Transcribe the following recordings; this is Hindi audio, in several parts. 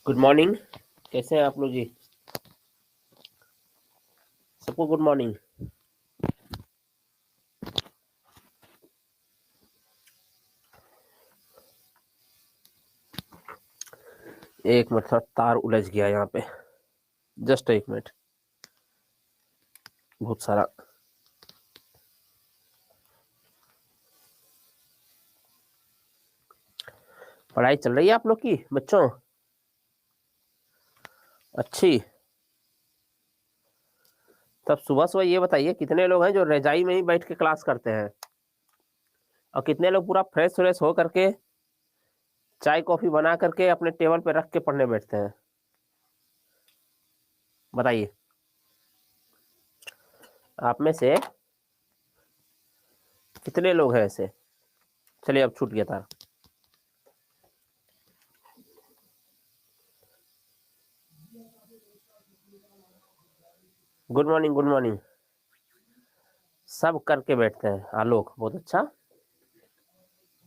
Good morning. कैसे हैं आप लोग जी? सबको गुड मॉर्निंग। एक मिनट, थोड़ा तार उलझ गया यहाँ पे। जस्ट एक मिनट। बहुत सारा पढ़ाई चल रही है आप लोग की बच्चों? अच्छी। तब सुबह सुबह ये बताइए, कितने लोग हैं जो रजाई में ही बैठ के क्लास करते हैं, और कितने लोग पूरा फ्रेश फ्रेश हो करके चाय कॉफी बना करके अपने टेबल पे रख के पढ़ने बैठते हैं? बताइए। आप में से कितने लोग हैं ऐसे? चलिए, अब छूट गया तार। Good morning, good morning. सब करके बैठते हैं। आलोक, बहुत अच्छा।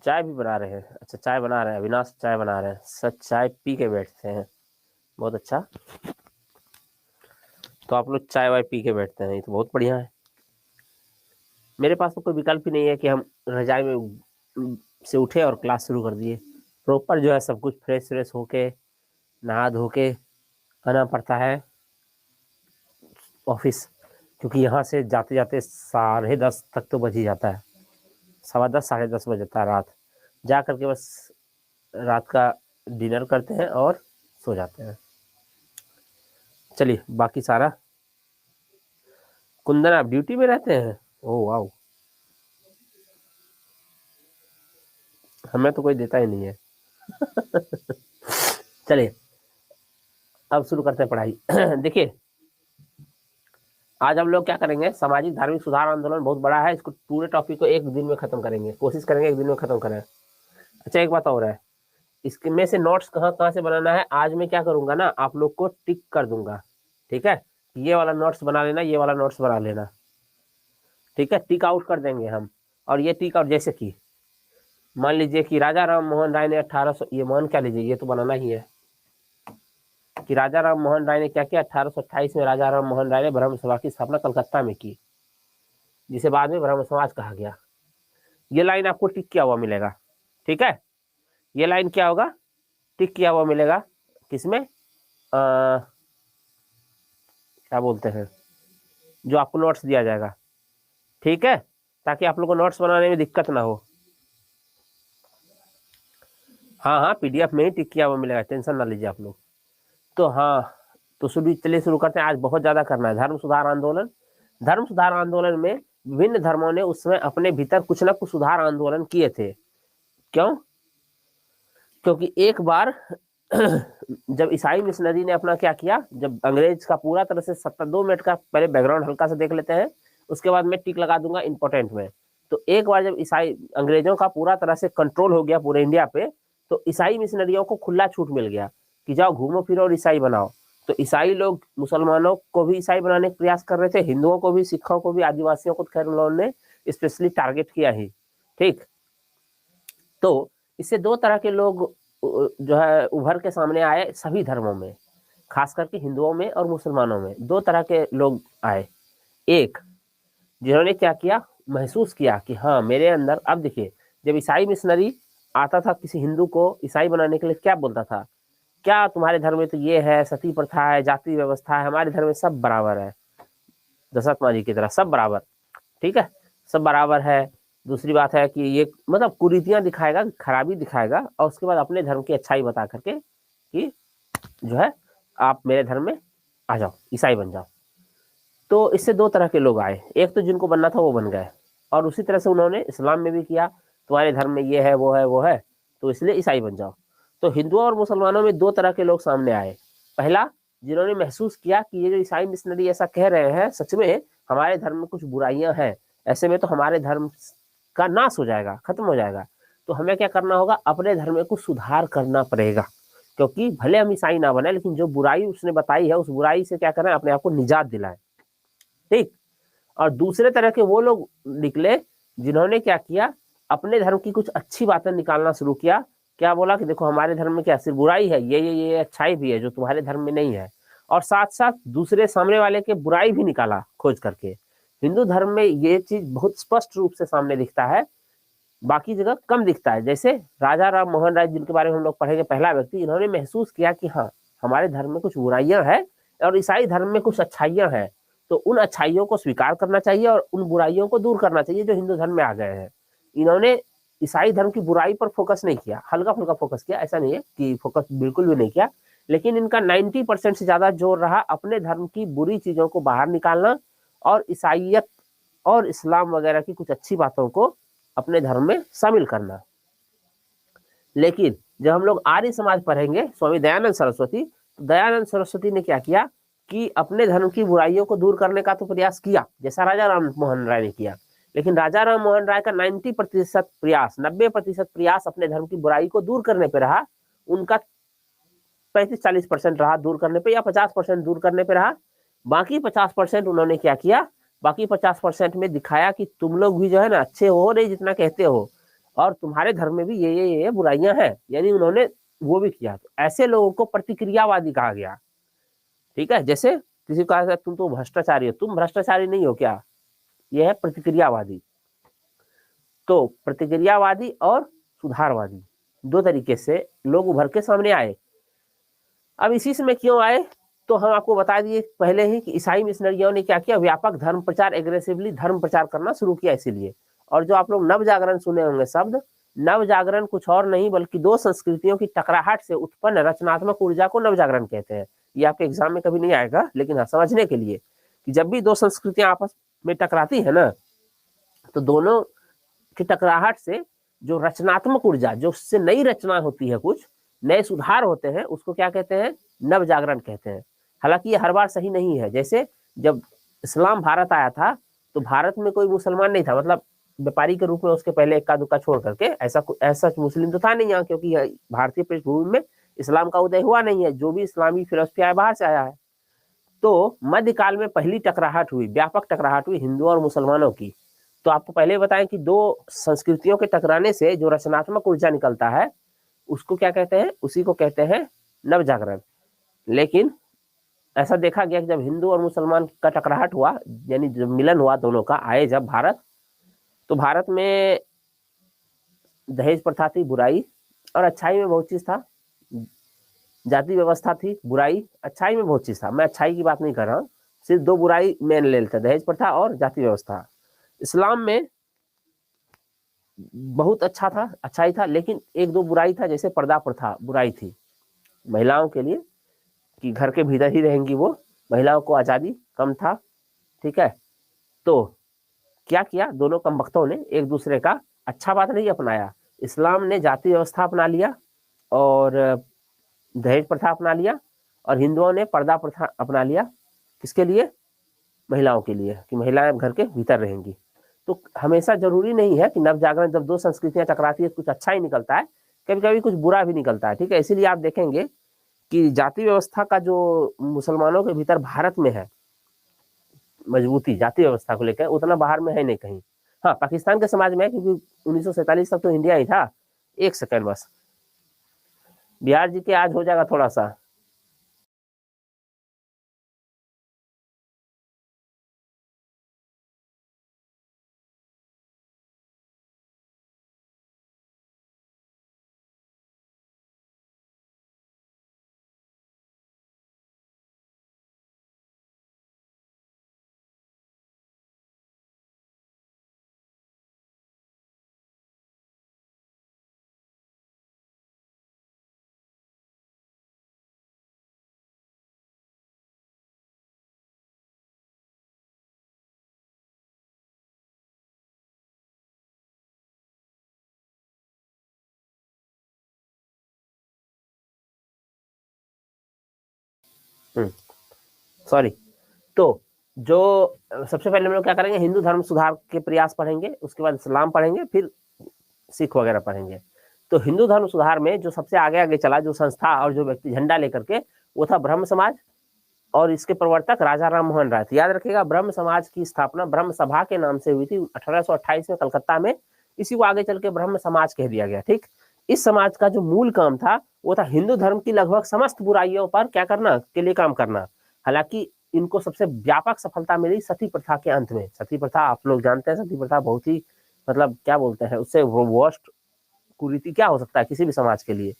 चाय भी बना रहे हैं? अच्छा, चाय बना रहे हैं। अविनाश चाय बना रहे हैं। सच, चाय पी के बैठते हैं। बहुत अच्छा। तो आप लोग चाय वाय पी के बैठते हैं, ये तो बहुत बढ़िया है। मेरे पास तो कोई विकल्प ही नहीं है कि हम रजाई में से उठे और क्लास शुरू कर दिए। प्रॉपर जो है सब कुछ फ्रेश फ्रेश होके नहा धो के आना पड़ता है ऑफिस, क्योंकि यहाँ से जाते जाते 10:30 तक तो बज ही जाता है। 10:15 10:30 बज जाता है रात। जा करके बस रात का डिनर करते हैं और सो जाते हैं। चलिए, बाकी सारा। कुंदन, आप ड्यूटी में रहते हैं? ओह वाह। हमें तो कोई देता ही नहीं है। चलिए, अब शुरू करते हैं पढ़ाई। देखिए, आज हम लोग क्या करेंगे, सामाजिक धार्मिक सुधार आंदोलन बहुत बड़ा है, इसको पूरे टॉपिक को एक दिन में खत्म करेंगे, कोशिश करेंगे एक दिन में खत्म करें। अच्छा, एक बात और है, इसके में से नोट्स कहाँ कहाँ से बनाना है, आज मैं क्या करूंगा ना, आप लोग को टिक कर दूंगा। ठीक है? ये वाला नोट्स बना लेना, ये वाला नोट्स बना लेना। ठीक है? टिक आउट कर देंगे हम। और ये टिक आउट जैसे कि मान लीजिए कि राजा राम मोहन राय ने 1800, ये मान क्या लीजिए, ये तो बनाना ही है कि राजा राम मोहन राय ने क्या किया। 1828 में राजा राम मोहन राय ने ब्रह्म सभा की स्थापना कलकत्ता में की, जिसे बाद में ब्रह्म समाज कहा गया। ये लाइन आपको टिक किया हुआ मिलेगा। ठीक है? ये लाइन क्या होगा, टिक किया हुआ मिलेगा। किसमें? क्या बोलते हैं, जो आपको नोट्स दिया जाएगा। ठीक है? ताकि आप लोग को नोट्स बनाने में दिक्कत ना हो। हाँ हाँ, पीडीएफ में ही टिक किया हुआ मिलेगा, टेंशन ना लीजिए आप लोग। तो हाँ, तो चलिए शुरू करते हैं। आज बहुत ज्यादा करना है। धर्म सुधार आंदोलन। धर्म सुधार आंदोलन में विभिन्न धर्मों ने उस समय अपने भीतर कुछ ना कुछ सुधार आंदोलन किए थे। क्यों? क्योंकि एक बार जब ईसाई मिशनरी ने अपना क्या किया, जब अंग्रेज का पूरा तरह से 2 मिनट का पहले बैकग्राउंड हल्का सा देख लेते हैं, उसके बाद मैं टिक लगा दूंगा इंपॉर्टेंट में। तो एक बार जब ईसाई अंग्रेजों का पूरा तरह से कंट्रोल हो गया पूरे इंडिया पे, तो ईसाई मिशनरियों को खुला छूट मिल गया कि जाओ घूमो फिरो और ईसाई बनाओ। तो ईसाई लोग मुसलमानों को भी ईसाई बनाने का प्रयास कर रहे थे, हिंदुओं को भी, सिखों को भी, आदिवासियों को खैर उन्होंने स्पेशली टारगेट किया ही। ठीक? तो इससे दो तरह के लोग जो है उभर के सामने आए सभी धर्मों में, खास करके हिंदुओं में और मुसलमानों में दो तरह के लोग आए। एक, जिन्होंने क्या किया, महसूस किया कि हाँ मेरे अंदर, अब देखिए, जब ईसाई मिशनरी आता था किसी हिंदू को ईसाई बनाने के लिए, क्या बोलता था, क्या तुम्हारे धर्म में तो ये है, सती प्रथा है, जाति व्यवस्था है, हमारे धर्म में सब बराबर है, दशरथ माँ जी की तरह सब बराबर। ठीक है? सब बराबर है। दूसरी बात है कि ये मतलब कुरीतियां दिखाएगा, खराबी दिखाएगा, और उसके बाद अपने धर्म की अच्छाई बता करके कि जो है आप मेरे धर्म में आ जाओ, ईसाई बन जाओ। तो इससे दो तरह के लोग आए, एक तो जिनको बनना था वो बन गए, और उसी तरह से उन्होंने इस्लाम में भी किया, तुम्हारे धर्म में ये है वो है वो है, तो इसलिए ईसाई बन जाओ। तो हिंदुओं और मुसलमानों में दो तरह के लोग सामने आए। पहला, जिन्होंने महसूस किया कि ये जो ईसाई मिशनरी ऐसा कह रहे हैं, सच में हमारे धर्म में कुछ बुराइयां हैं, ऐसे में तो हमारे धर्म का नाश हो जाएगा, खत्म हो जाएगा। तो हमें क्या करना होगा, अपने धर्म में कुछ सुधार करना पड़ेगा, क्योंकि भले हम ईसाई ना बने, लेकिन जो बुराई उसने बताई है उस बुराई से क्या करना है, अपने आप को निजात दिलाए। ठीक? और दूसरे तरह के वो लोग निकले जिन्होंने क्या किया, अपने धर्म की कुछ अच्छी बातें निकालना शुरू किया, क्या बोला कि देखो हमारे धर्म में क्या सिर्फ बुराई है, ये अच्छाई भी है जो तुम्हारे धर्म में नहीं है, और साथ साथ दूसरे सामने वाले के बुराई भी निकाला खोज करके। हिंदू धर्म में ये चीज बहुत स्पष्ट रूप से सामने दिखता है, बाकी जगह कम दिखता है। जैसे राजा राम मोहन राय जिनके बारे में हम लोग पढ़ेंगे, पहला व्यक्ति, इन्होंने महसूस किया कि हाँ हमारे धर्म में कुछ बुराइयां हैं और ईसाई धर्म में कुछ अच्छाइयां हैं, तो उन अच्छाइयों को स्वीकार करना चाहिए और उन बुराइयों को दूर करना चाहिए जो हिंदू धर्म में आ गए हैं। इन्होंने ईसाई धर्म की बुराई पर फोकस नहीं किया, हल्का फुल्का फोकस किया, ऐसा नहीं है कि फोकस बिल्कुल भी नहीं किया, लेकिन इनका 90% से ज्यादा जोर रहा अपने धर्म की बुरी चीजों को बाहर निकालना और ईसाइयत और इस्लाम वगैरह की कुछ अच्छी बातों को अपने धर्म में शामिल करना। लेकिन जब हम लोग आर्य समाज पढ़ेंगे, स्वामी दयानंद सरस्वती, तो दयानंद सरस्वती ने क्या किया कि अपने धर्म की बुराइयों को दूर करने का तो प्रयास किया जैसा राजा राम मोहन राय ने किया, लेकिन राजा राम मोहन राय का 90% प्रयास, 90% प्रयास अपने धर्म की बुराई को दूर करने पे रहा, उनका 35-40% रहा दूर करने पे, या 50% दूर करने पे रहा। बाकी 50% उन्होंने क्या किया, बाकी 50% में दिखाया कि तुम लोग भी जो है ना अच्छे हो नहीं जितना कहते हो, और तुम्हारे धर्म में भी ये बुराइयां हैं, यानी उन्होंने वो भी किया। तो ऐसे लोगों को प्रतिक्रियावादी कहा गया। ठीक है, जैसे किसी को कहा तुम तो भ्रष्टाचारी हो, तुम भ्रष्टाचारी नहीं हो क्या, यह है प्रतिक्रियावादी। तो प्रतिक्रियावादी और सुधारवादी दो तरीके से लोग उभर के सामने आए। अब इसी समय क्यों आए, तो हम आपको बता दिए पहले ही कि ईसाई मिशनरियों ने क्या किया, व्यापक धर्म प्रचार, एग्रेसिवली धर्म प्रचार करना शुरू किया इसीलिए। और जो आप लोग नव जागरण सुने होंगे शब्द, नव जागरण कुछ और नहीं बल्कि दो संस्कृतियों की टकराहट से उत्पन्न रचनात्मक ऊर्जा को नव जागरण कहते हैं। ये आपके एग्जाम में कभी नहीं आएगा, लेकिन हाँ समझने के लिए कि जब भी दो संस्कृतियां आपस में टकराती है ना, तो दोनों की टकराहट से जो रचनात्मक ऊर्जा, जो उससे नई रचना होती है, कुछ नए सुधार होते हैं, उसको क्या कहते हैं, नव जागरण कहते हैं। हालांकि ये हर बार सही नहीं है। जैसे जब इस्लाम भारत आया था तो भारत में कोई मुसलमान नहीं था, मतलब व्यापारी के रूप में उसके पहले इक्का दुक्का छोड़ करके, ऐसा मुस्लिम तो था नहीं यहाँ, क्योंकि भारतीय पृष्ठभूमि में इस्लाम का उदय हुआ नहीं है, जो भी इस्लामी फिलोसफी आया बाहर से आया है। तो मध्यकाल में पहली टकराहट हुई, व्यापक टकराहट हुई हिंदुओं और मुसलमानों की। तो आपको पहले बताएं कि दो संस्कृतियों के टकराने से जो रचनात्मक ऊर्जा निकलता है उसको क्या कहते हैं, उसी को कहते हैं नव जागरण। लेकिन ऐसा देखा गया कि जब हिंदू और मुसलमान का टकराहट हुआ, यानी जब मिलन हुआ दोनों का, आए जब भारत, तो भारत में दहेज प्रथा थी, बुराई, और अच्छाई में बहुत चीज था। जाति व्यवस्था थी, बुराई, अच्छाई में बहुत चीज था। मैं अच्छाई की बात नहीं कर रहा हूँ, सिर्फ दो बुराई मेन ले लेते, दहेज प्रथा और जाति व्यवस्था। इस्लाम में बहुत अच्छा था, अच्छाई था, लेकिन एक दो बुराई था, जैसे पर्दा प्रथा बुराई थी महिलाओं के लिए, कि घर के भीतर ही रहेंगी वो, महिलाओं को आज़ादी कम था। ठीक है, तो क्या किया दोनों कमबख्तों ने, एक दूसरे का अच्छा बात नहीं अपनाया। इस्लाम ने जाति व्यवस्था अपना लिया और दहेज प्रथा अपना लिया, और हिंदुओं ने पर्दा प्रथा अपना लिया। किसके लिए, महिलाओं के लिए, कि महिलाएं घर के भीतर रहेंगी। तो हमेशा जरूरी नहीं है कि नव जागरण, जब दो संस्कृतियां टकराती है कुछ अच्छा ही निकलता है, कभी कभी कुछ बुरा भी निकलता है। ठीक है, इसीलिए आप देखेंगे कि जाति व्यवस्था का जो मुसलमानों के भीतर भारत में है मजबूती, जाति व्यवस्था को लेकर, उतना बाहर में है नहीं कहीं। हाँ, पाकिस्तान के समाज में है, क्योंकि 1947 तक तो इंडिया ही था। एक सेकंड बस, बिहार जी के आज हो जाएगा थोड़ा सा। सॉरी। तो जो सबसे पहले हम लोग क्या करेंगे, हिंदू धर्म सुधार के प्रयास पढ़ेंगे, उसके बाद इस्लाम पढ़ेंगे, फिर सिख वगैरह पढ़ेंगे। तो हिंदू धर्म सुधार में जो सबसे आगे आगे चला, जो संस्था और जो व्यक्ति झंडा लेकर के, वो था ब्रह्म समाज, और इसके प्रवर्तक राजा राम मोहन राय थे। याद रखिएगा, ब्रह्म समाज की स्थापना ब्रह्म सभा के नाम से हुई थी 1828 में कलकत्ता में। इसी को आगे चल के ब्रह्म समाज कह दिया गया। ठीक, इस समाज का जो मूल काम था वो था हिंदू धर्म की लगभग समस्त बुराइयों पर क्या करना के लिए काम करना। हालांकि इनको सबसे व्यापक सफलता मिली सती प्रथा के अंत में। सती प्रथा आप लोग जानते हैं, सती प्रथा बहुत ही मतलब क्या बोलते हैं, उससे वर्स्ट कुरीति क्या हो सकता है किसी भी समाज के लिए,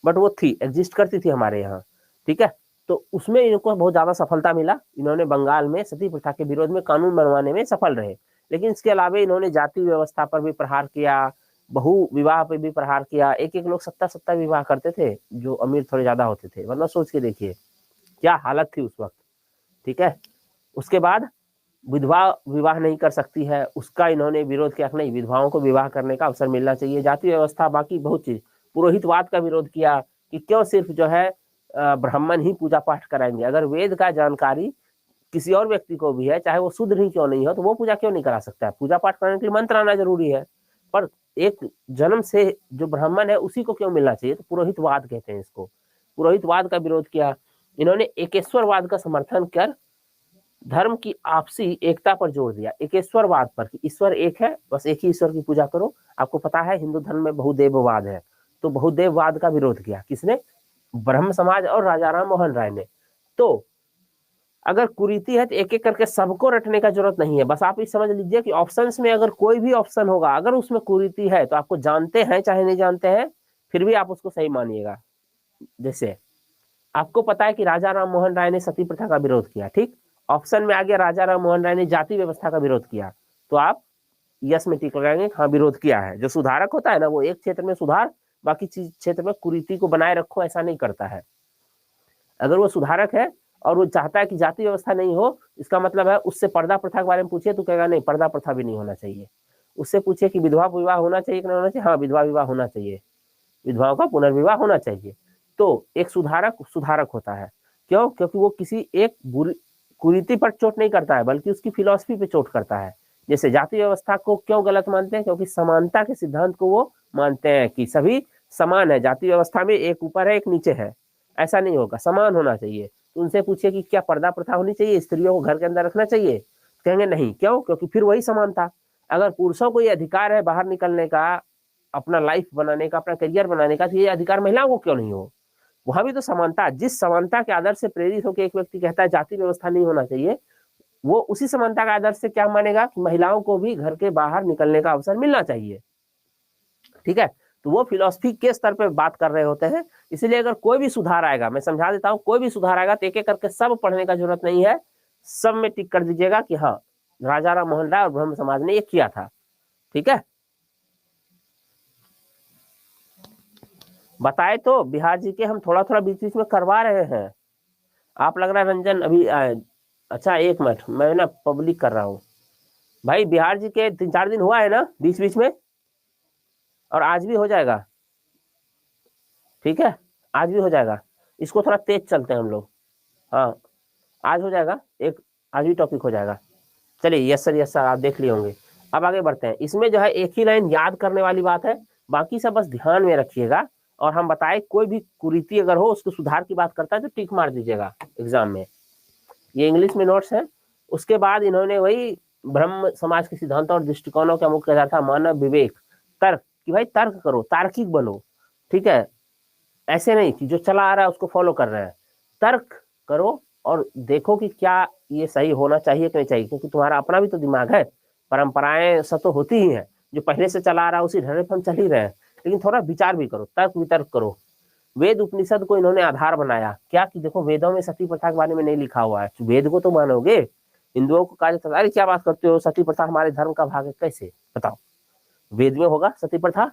बट वो थी, एग्जिस्ट करती थी हमारे यहाँ, ठीक है। तो उसमें इनको बहुत ज्यादा सफलता मिला। इन्होंने बंगाल में सती प्रथा के विरोध में कानून बनवाने में सफल रहे। लेकिन इसके अलावा इन्होंने जाति व्यवस्था पर भी प्रहार किया, बहु विवाह पर भी प्रहार किया। एक एक लोग 7 विवाह करते थे जो अमीर थोड़े ज्यादा होते थे, वरना सोच के देखिए क्या हालत थी उस वक्त, ठीक है। उसके बाद विधवा विवाह नहीं कर सकती है, उसका इन्होंने विरोध किया, नहीं विधवाओं को विवाह करने का अवसर मिलना चाहिए। जाति व्यवस्था, बाकी बहुत चीज, पुरोहितवाद का विरोध किया कि क्यों सिर्फ जो है ब्राह्मण ही पूजा पाठ कराएंगे, अगर वेद का जानकारी किसी और व्यक्ति को भी है, चाहे वो शुद्ध ही क्यों नहीं हो, तो वो पूजा क्यों नहीं करा सकता है। पूजा पाठ करने के लिए मंत्र आना जरूरी है, पर एक जन्म से जो ब्राह्मण है उसी को क्यों मिलना चाहिए, तो पुरोहितवाद कहते हैं इसको। पुरोहितवाद का विरोध किया इन्होंने। एकेश्वरवाद का समर्थन कर धर्म की आपसी एकता पर जोर दिया, एकेश्वरवाद पर कि ईश्वर एक है, बस एक ही ईश्वर की पूजा करो। आपको पता है हिंदू धर्म में बहुदेववाद है, तो बहुदेववाद का विरोध किया किसने, ब्रह्म समाज और राजा राम मोहन राय ने। तो अगर कुरीति है तो एक एक करके सबको रटने का जरूरत नहीं है, बस आप ये समझ लीजिए कि ऑप्शंस में अगर कोई भी ऑप्शन होगा, अगर उसमें कुरीति है तो आपको जानते हैं चाहे नहीं जानते हैं, फिर भी आप उसको सही मानिएगा। जैसे आपको पता है कि राजा राम मोहन राय ने सती प्रथा का विरोध किया, ठीक, ऑप्शन में आ गया राजा राम मोहन राय ने जाति व्यवस्था का विरोध किया, तो आप यस में टिक लगाएंगे, हाँ विरोध किया है। जो सुधारक होता है ना, वो एक क्षेत्र में सुधार, बाकी चीज क्षेत्र में कुरीति को बनाए रखो, ऐसा नहीं करता है। अगर वो सुधारक है और वो चाहता है कि जाति व्यवस्था नहीं हो, इसका मतलब है उससे पर्दा प्रथा के बारे में पूछिए तो कहेगा नहीं पर्दा प्रथा भी नहीं होना चाहिए। उससे पूछिए कि विधवा विवाह होना चाहिए कि नहीं होना चाहिए, हाँ विधवा विवाह होना चाहिए, विधवाओं का पुनर्विवाह होना चाहिए। तो एक सुधारक होता है, क्यों, क्योंकि वो किसी एक बुरी कुरीति पर चोट नहीं करता है, बल्कि उसकी फिलॉसफी पे चोट करता है। जैसे जाति व्यवस्था को क्यों गलत मानते हैं, क्योंकि समानता के सिद्धांत को वो मानते हैं कि सभी समान है, जाति व्यवस्था में एक ऊपर है एक नीचे है, ऐसा नहीं होगा, समान होना चाहिए। तो उनसे पूछिए कि क्या पर्दा प्रथा होनी चाहिए, स्त्रियों को घर के अंदर रखना चाहिए, कहेंगे नहीं, क्यों, क्योंकि फिर वही समानता। अगर पुरुषों को ये अधिकार है बाहर निकलने का, अपना लाइफ बनाने का, अपना करियर बनाने का, तो ये अधिकार महिलाओं को क्यों नहीं हो। वहां भी तो समानता, जिस समानता के आदर्श से प्रेरित होकर एक व्यक्ति कहता है जाति व्यवस्था नहीं होना चाहिए, वो उसी समानता का आदर्श से क्या मानेगा कि महिलाओं को भी घर के बाहर निकलने का अवसर मिलना चाहिए, ठीक है। तो वो फिलॉसफी के स्तर पे बात कर रहे होते हैं। इसलिए अगर कोई भी सुधार आएगा, मैं समझा देता हूं, कोई भी सुधार आएगा तो एक एक करके सब पढ़ने का जरूरत नहीं है, सब में टिक कर दीजिएगा कि हाँ राजा राम मोहन राय और ब्रह्म समाज ने ये किया था, ठीक है। बताए तो बिहार जी के हम थोड़ा थोड़ा बीच बीच में करवा रहे हैं। आप लग रहा है रंजन अभी अच्छा एक मिनट, मैं ना पब्लिक कर रहा हूँ भाई। बिहार जी के 3-4 दिन हुआ है ना बीच बीच में, और आज भी हो जाएगा, ठीक है, आज भी हो जाएगा। इसको थोड़ा तेज चलते हैं हम लोग, हाँ आज हो जाएगा, एक आज भी टॉपिक हो जाएगा। चलिए यस सर आप देख लिए होंगे। अब आगे बढ़ते हैं। इसमें जो है एक ही लाइन याद करने वाली बात है, बाकी सब बस ध्यान में रखिएगा। और हम बताए कोई भी कुरीति अगर हो उसको सुधार की बात करता है तो टिक मार दीजिएगा एग्जाम में। ये इंग्लिश में नोट्स है। उसके बाद इन्होंने वही ब्रह्म समाज के सिद्धांतों और दृष्टिकोणों का मुख्य आधार था मानव विवेक, तर्क, कि भाई तर्क करो, तार्किक बनो, ठीक है, ऐसे नहीं कि जो चला आ रहा है उसको फॉलो कर रहे हैं। तर्क करो और देखो कि क्या ये सही होना चाहिए कि नहीं चाहिए, क्योंकि तुम्हारा अपना भी तो दिमाग है, परंपराएं सब तो होती ही हैं, जो पहले से चला आ रहा है उसी ढर्रे पर हम चल ही रहे हैं। लेकिन थोड़ा विचार भी करो, तर्क वितर्क करो। वेद उपनिषद को इन्होंने आधार बनाया, क्या कि देखो वेदों में सती प्रथा के बारे में नहीं लिखा हुआ है, वेद को तो मानोगे। हिंदुओं को कहा, अरे क्या बात करते हो, सती प्रथा हमारे धर्म का भाग है, कैसे बताओ, वेद में होगा सती प्रथा,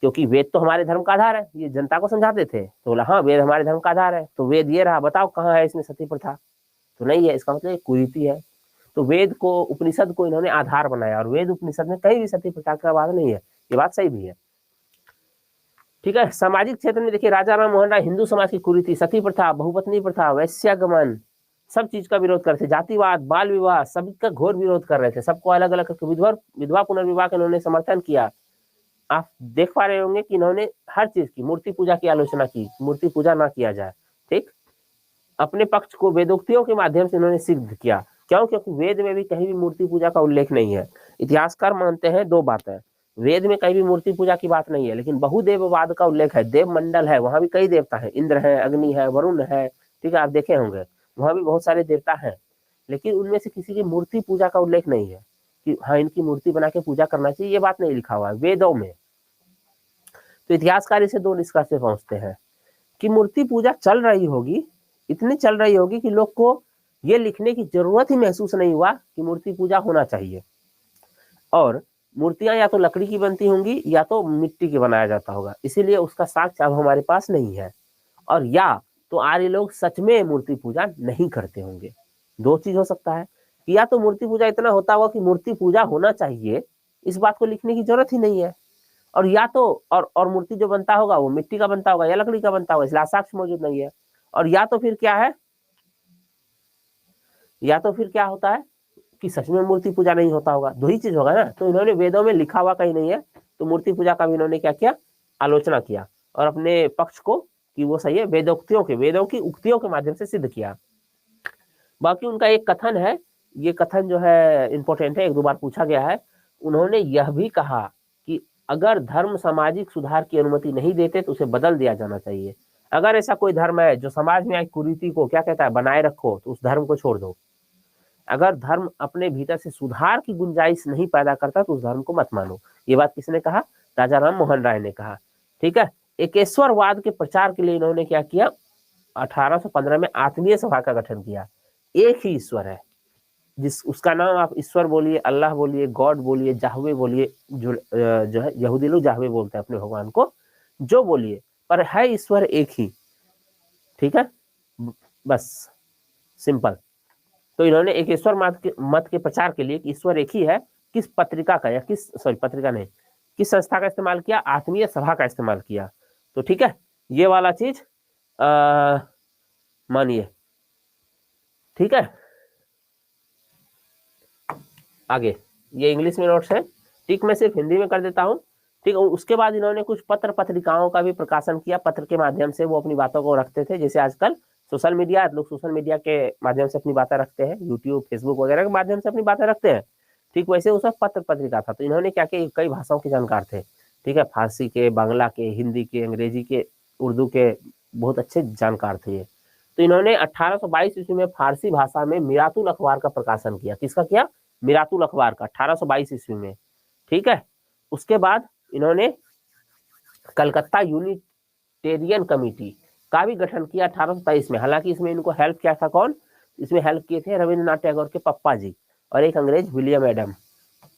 क्योंकि वेद तो हमारे धर्म का आधार है। ये जनता को समझाते थे तो बोला हाँ वेद हमारे धर्म का आधार है, तो वेद ये रहा, बताओ कहाँ है इसमें सती प्रथा, तो नहीं है, इसका मतलब ये कुरीति है। तो वेद को उपनिषद को इन्होंने आधार बनाया, और वेद उपनिषद में कहीं भी सती प्रथा का बात नहीं है, ये बात सही भी है, ठीक है। सामाजिक क्षेत्र में देखिए राजा राम मोहन राय हिंदू समाज की कुरीति, सती प्रथा, बहुपत्नी प्रथा, वैश्यागमन, सब चीज का विरोध करते थे, जातिवाद, बाल विवाह, सभी का घोर विरोध कर रहे थे, सबको अलग अलग करके विधवा पुनर्विवाह का इन्होंने समर्थन किया। आप देख पा रहे होंगे कि इन्होंने हर चीज की, मूर्ति पूजा की आलोचना की, मूर्ति पूजा ना किया जाए, ठीक। अपने पक्ष को वेदोक्तियों के माध्यम से इन्होंने सिद्ध किया, क्यों, क्योंकि वेद में भी कहीं भी मूर्ति पूजा का उल्लेख नहीं है। इतिहासकार मानते हैं दो बातें, वेद में कहीं भी मूर्ति पूजा की बात नहीं है, लेकिन बहुदेववाद का उल्लेख है। देव मंडल है, वहां भी कई देवता है, इंद्र है, अग्नि है, वरुण है, ठीक है, आप देखे होंगे, वहां भी बहुत सारे देवता हैं, लेकिन उनमें से किसी की मूर्ति पूजा का उल्लेख नहीं है कि हाँ इनकी मूर्ति बना के पूजा करना चाहिए, ये बात नहीं लिखा हुआ है वेदों में। तो इतिहासकार इसे दो निष्कर्ष पे पहुंचते हैं कि मूर्ति पूजा चल रही होगी, इतनी चल रही होगी कि लोग को ये लिखने की जरूरत ही महसूस नहीं हुआ कि मूर्ति पूजा होना चाहिए। और मूर्तियां या तो लकड़ी की बनती होंगी या तो मिट्टी की बनाया जाता होगा, इसीलिए उसका साक्ष्य अब हमारे पास नहीं है। और या तो आर्य लोग सच में मूर्ति पूजा नहीं करते होंगे। दो चीज हो सकता है कि या तो मूर्ति पूजा इतना होता होगा कि मूर्ति पूजा होना चाहिए, इस बात को लिखने की जरूरत ही नहीं है, और या तो और मूर्ति जो बनता होगा वो मिट्टी का बनता होगा या लकड़ी का बनता होगा, इसलिए साक्ष्य मौजूद नहीं है। और या तो फिर क्या है, या तो फिर क्या होता है कि सच में मूर्ति पूजा नहीं होता होगा, दो ही चीज होगा ना। तो इन्होंने वेदों में लिखा हुआ कहीं नहीं है, तो मूर्ति पूजा का भी इन्होंने क्या किया, आलोचना किया और अपने पक्ष को कि वो सही है वेदों की उक्तियों के माध्यम से सिद्ध किया। बाकी उनका एक कथन है, ये कथन जो है इंपॉर्टेंट है, एक दो बार पूछा गया है। उन्होंने यह भी कहा कि अगर धर्म सामाजिक सुधार की अनुमति नहीं देते तो उसे बदल दिया जाना चाहिए। अगर ऐसा कोई धर्म है जो समाज में आई कुरीति को क्या कहता है बनाए रखो, तो उस धर्म को छोड़ दो। अगर धर्म अपने भीतर से सुधार की गुंजाइश नहीं पैदा करता तो उस धर्म को मत मानो। ये बात किसने कहा, राजा राम मोहन राय ने कहा। ठीक है, एकेश्वरवाद के प्रचार के लिए इन्होंने क्या किया, 1815 में आत्मीय सभा का गठन किया। एक ही ईश्वर है, जिस उसका नाम आप ईश्वर बोलिए, अल्लाह बोलिए, गॉड बोलिए, जाहवे बोलिए, जो है यहूदी लोग जाहवे बोलते हैं अपने भगवान को, जो बोलिए, पर है ईश्वर एक ही। ठीक है, बस सिंपल। तो इन्होंने एक ईश्वर मत के प्रचार के लिए कि ईश्वर एक ही है, किस पत्रिका का या पत्रिका नहीं, किस संस्था का इस्तेमाल किया, आत्मीय सभा का इस्तेमाल किया। तो ठीक है, ये वाला चीज मानिए। ठीक है, आगे ये इंग्लिश में नोट्स है, ठीक, मैं सिर्फ हिंदी में कर देता हूँ। ठीक, उसके बाद इन्होंने कुछ पत्र पत्रिकाओं का भी प्रकाशन किया, पत्र के माध्यम से वो अपनी बातों को रखते थे। जैसे आजकल सोशल मीडिया, लोग सोशल मीडिया के माध्यम से अपनी बातें रखते हैं, यूट्यूब फेसबुक वगैरह के माध्यम से अपनी बातें रखते हैं। ठीक, वैसे उसमें पत्र पत्रिका था। तो इन्होंने क्या किया, कई भाषाओं के जानकार थे, ठीक है, फारसी के, बांग्ला के, हिंदी के, अंग्रेजी के, उर्दू के, बहुत अच्छे जानकार थे ये। तो इन्होंने 1822 ईस्वी में फारसी भाषा में मिरातुल अखबार का प्रकाशन किया। किसका किया, मिरातुल अखबार का, 1822 ईस्वी में। ठीक है, उसके बाद इन्होंने कलकत्ता यूनिटेरियन कमेटी का भी गठन किया 1823 में। हालांकि इसमें इनको हेल्प किया था कौन, इसमें हेल्प किए थे रविन्द्रनाथ टैगोर के पप्पा जी और एक अंग्रेज विलियम एडम।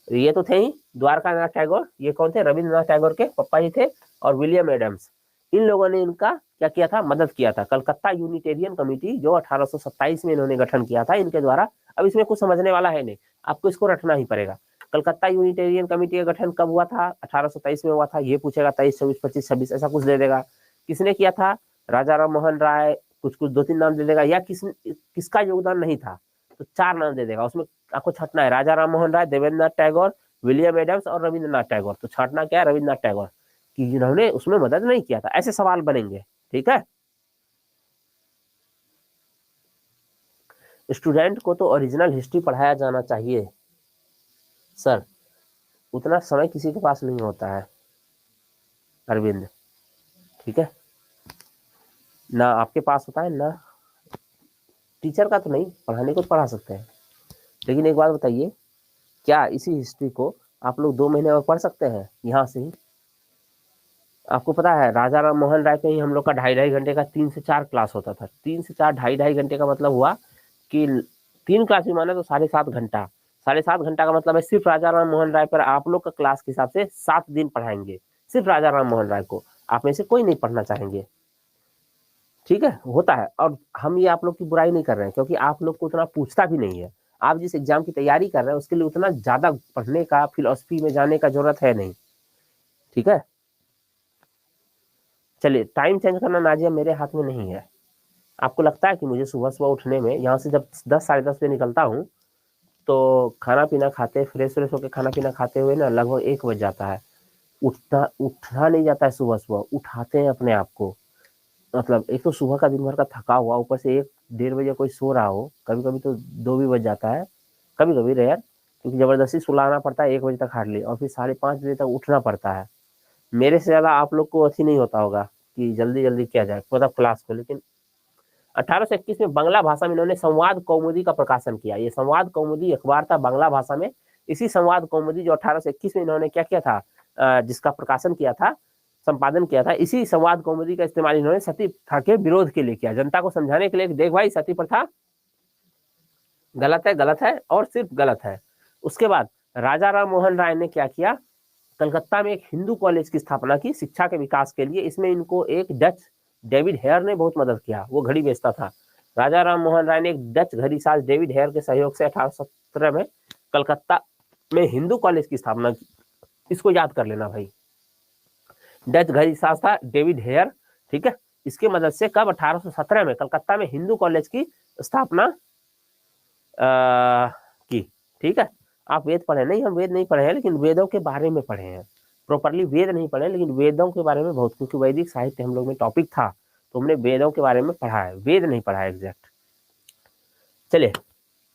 ये तो थे ही द्वारकानाथ टैगोर, ये कौन थे, रविन्द्रनाथ टैगोर के पप्पा जी थे, और विलियम एडम्स। इन लोगों ने इनका क्या किया था, मदद किया था। कलकत्ता यूनिटेरियन कमेटी जो 1827 में इन्होंने गठन किया था इनके द्वारा। अब इसमें कुछ समझने वाला है नहीं, आपको इसको रटना ही पड़ेगा। कलकत्ता यूनिटेरियन कमेटी का गठन कब हुआ था, 1823 में हुआ था। ये पूछेगा 23, 24, 25, 26 ऐसा कुछ दे देगा। किसने किया था, राजा राम मोहन राय, कुछ दो तीन नाम दे देगा, या किसका योगदान नहीं था तो 4 नाम दे देगा। उसमें आपको छांटना है, राजा राम मोहन राय, देवेंद्रनाथ टैगोर, विलियम एडम्स और रविन्द्रनाथ टैगोर। तो छांटना क्या है, रविन्द्रनाथ टैगोर, कि जिन्होंने उसमें मदद नहीं किया था। ऐसे सवाल बनेंगे। ठीक है, स्टूडेंट को तो ओरिजिनल हिस्ट्री पढ़ाया जाना चाहिए सर, उतना समय किसी के पास नहीं होता है अरविंद। ठीक है, ना आपके पास होता है, ना टीचर का तो नहीं, पढ़ाने को तो पढ़ा सकते हैं, लेकिन एक बात बताइए, क्या इसी हिस्ट्री को आप लोग 2 महीने में पढ़ सकते हैं यहाँ से ही? आपको पता है राजा राम मोहन राय के ही हम लोग का 2.5 घंटे का 3 से 4 क्लास होता था। 3 से 4 2.5 घंटे का मतलब हुआ कि 3 क्लास भी माने तो 7.5 घंटा। 7.5 घंटा का मतलब है सिर्फ राजा राम मोहन राय पर आप लोग का क्लास के हिसाब से 7 दिन पढ़ाएंगे, सिर्फ राजा राम मोहन राय को। आप में से कोई नहीं पढ़ना चाहेंगे। ठीक है, होता है, और हम ये आप लोग की बुराई नहीं कर रहे हैं, क्योंकि आप लोग को उतना पूछता भी नहीं है। आप जिस एग्जाम की तैयारी कर रहे हैं उसके लिए उतना ज्यादा पढ़ने का, फिलोसफी में जाने का जरूरत है नहीं। ठीक है, चलिए, टाइम चेंज करना नाजिया मेरे हाथ में नहीं है। आपको लगता है कि मुझे सुबह सुबह उठने में, यहाँ से जब 10 साढ़े 10 बजे निकलता हूँ तो खाना पीना खाते, फ्रेश व्रेश होकर खाना पीना खाते हुए ना लगभग 1 बज जाता है। उठा नहीं जाता है सुबह सुबह, उठाते हैं अपने आप को। मतलब एक तो सुबह का दिन भर का थका हुआ, ऊपर से 1 डेढ़ बजे कोई सो रहा हो, कभी कभी तो 2 भी बज जाता है, कभी कभी रेयर। क्योंकि जबरदस्ती सुलाना पड़ता है 1 बजे तक हार्डली, और फिर 5:30 बजे तक उठना पड़ता है। मेरे से ज़्यादा आप लोग को अच्छी नहीं होता होगा कि जल्दी जल्दी किया जाए मतलब क्लास को। लेकिन 1821 में बांग्ला भाषा में इन्होंने संवाद कौमुदी का प्रकाशन किया। ये संवाद कौमुदी अखबार था बांग्ला भाषा में। इसी संवाद कौमुदी जो 1821 में इन्होंने क्या किया था, जिसका प्रकाशन किया था, संपादन किया था, इसी संवाद कौमुदी का इस्तेमाल इन्होंने सती प्रथा के विरोध के लिए किया, जनता को समझाने के लिए, देख भाई सती प्रथा गलत है और सिर्फ गलत है। उसके बाद राजा राम मोहन राय ने क्या किया, कलकत्ता में एक हिंदू कॉलेज की स्थापना की शिक्षा के विकास के लिए। इसमें इनको एक डच डेविड हेयर ने बहुत मदद किया, वो घड़ी बेचता था। राजा राम मोहन राय ने एक डच घड़ी साज डेविड हेयर के सहयोग से 1817 में कलकत्ता में हिंदू कॉलेज की स्थापना की। इसको याद कर लेना भाई, डच घड़ी साज था डेविड हेयर, ठीक है। इसके मदद से कब 1817 में कलकत्ता में हिंदू कॉलेज की स्थापना की, ठीक है। आप वेद पढ़े नहीं, हम वेद नहीं पढ़े हैं, लेकिन वेदों के बारे में पढ़े हैं। प्रॉपरली वेद नहीं पढ़े, लेकिन वेदों के बारे में बहुत, क्योंकि वैदिक साहित्य हम लोग में टॉपिक था, तो हमने वेदों के बारे में पढ़ा है, वेद नहीं पढ़ा है एग्जैक्ट। चलिए,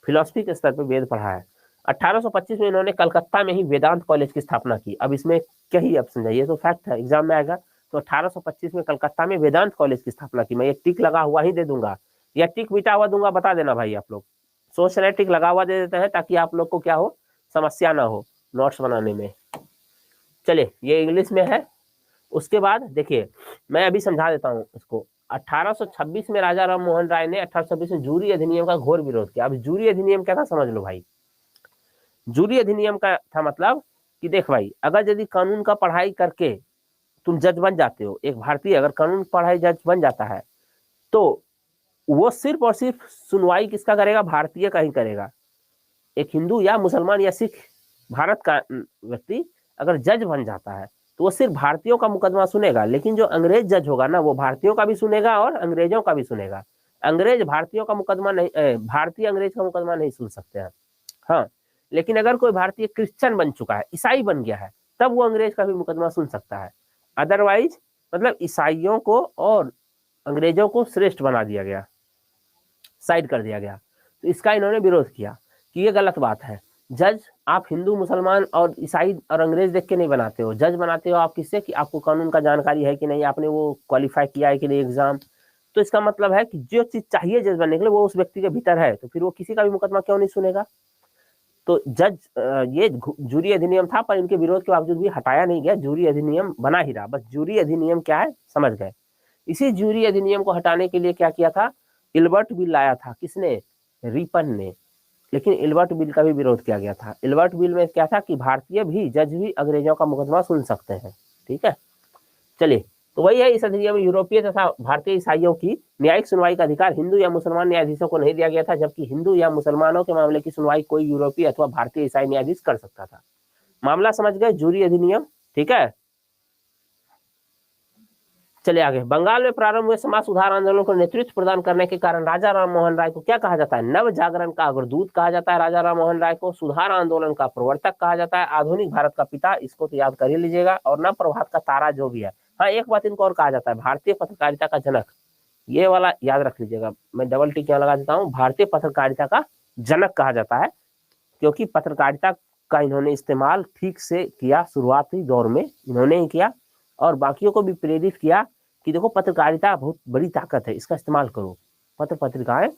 फिलोसफी के स्तर पर वेद पढ़ा है। 1825 में इन्होंने कलकत्ता में ही वेदांत कॉलेज की स्थापना की। अब इसमें क्या ही ऑप्शन है, ये तो फैक्ट है, एग्जाम में आएगा। तो 1825 में कलकत्ता में वेदांत कॉलेज की स्थापना की। मैं एक टिक लगा हुआ ही दे दूंगा, या टिक मिटा हुआ दूंगा, बता देना भाई आप लोग। सोच रहे टिक लगा हुआ दे देते हैं ताकि आप लोग को क्या हो, समस्या ना हो नोट्स बनाने में। चलिए, ये इंग्लिश में है। उसके बाद देखिए, मैं अभी समझा देता हूँ इसको। 1826 में राजा राम मोहन राय ने 1826 में जूरी अधिनियम का घोर विरोध किया। अब जूरी अधिनियम क्या था समझ लो भाई। जूरी अधिनियम का था मतलब कि देख भाई, अगर यदि कानून का पढ़ाई करके तुम जज बन जाते हो, एक भारतीय अगर कानून पढ़ाई जज बन जाता है, तो वो सिर्फ और सिर्फ सुनवाई किसका करेगा, भारतीय का ही करेगा। एक हिंदू या मुसलमान या सिख भारत का व्यक्ति अगर जज बन जाता है, तो वो सिर्फ भारतीयों का मुकदमा सुनेगा। लेकिन जो अंग्रेज जज होगा ना, वो भारतीयों का भी सुनेगा और अंग्रेजों का भी सुनेगा। अंग्रेज भारतीयों का मुकदमा नहीं, भारतीय अंग्रेज का मुकदमा नहीं सुन सकते हैं। हाँ, लेकिन अगर कोई भारतीय क्रिश्चियन बन चुका है, ईसाई बन गया है, तब वो अंग्रेज का भी मुकदमा सुन सकता है। अदरवाइज मतलब ईसाइयों को और अंग्रेजों को श्रेष्ठ बना दिया गया, साइड कर दिया गया। तो इसका इन्होंने विरोध किया कि ये गलत बात है। जज आप हिंदू, मुसलमान और ईसाई और अंग्रेज देख के नहीं बनाते हो। जज बनाते हो आप किससे, कि आपको कानून का जानकारी है कि नहीं, आपने वो क्वालिफाई किया है कि नहीं एग्जाम। तो इसका मतलब है कि जो चीज चाहिए जज बनने के लिए वो उस व्यक्ति के भीतर है, तो फिर वो किसी का भी मुकदमा क्यों नहीं सुनेगा। तो जज ये जूरी अधिनियम था, पर इनके विरोध के बावजूद भी हटाया नहीं गया, जूरी अधिनियम बना ही रहा। बस जूरी अधिनियम क्या है समझ गए। इसी जूरी अधिनियम को हटाने के लिए क्या किया था, इल्बर्ट बिल लाया था। किसने, रिपन ने। लेकिन इल्बर्ट बिल का भी विरोध किया गया था। इल्बर्ट बिल में क्या था कि भारतीय भी जज भी अंग्रेजों का मुकदमा सुन सकते हैं, ठीक है। चलिए, तो वही है, इस अधिनियम में यूरोपीय तथा भारतीय ईसाइयों की न्यायिक सुनवाई का अधिकार हिंदू या मुसलमान न्यायाधीशों को नहीं दिया गया था, जबकि हिंदू या मुसलमानों के मामले की सुनवाई कोई यूरोपीय अथवा भारतीय ईसाई न्यायाधीश कर सकता था। मामला समझ गए, जूरी अधिनियम, ठीक है। चले आगे। बंगाल में प्रारंभ हुए समाज सुधार आंदोलन को नेतृत्व प्रदान करने के कारण राजा राम मोहन राय को क्या कहा जाता है, नव जागरण का अग्रदूत कहा जाता है। राजा राम मोहन राय को सुधार आंदोलन का प्रवर्तक कहा जाता है, आधुनिक भारत का पिता, इसको तो याद कर ही लीजिएगा। और नव प्रभात का तारा जो भी है। हाँ, एक बात इनको और कहा जाता है, भारतीय पत्रकारिता का जनक। ये वाला याद रख लीजिएगा, मैं डबल टिक यहाँ लगा देता हूँ, भारतीय पत्रकारिता का जनक कहा जाता है, क्योंकि पत्रकारिता का इन्होंने इस्तेमाल ठीक से किया, शुरुआती दौर में इन्होंने ही किया, और बाकियों को भी प्रेरित किया कि देखो पत्रकारिता बहुत बड़ी ताकत है, इसका इस्तेमाल करो, पत्र पत्रिकाएं।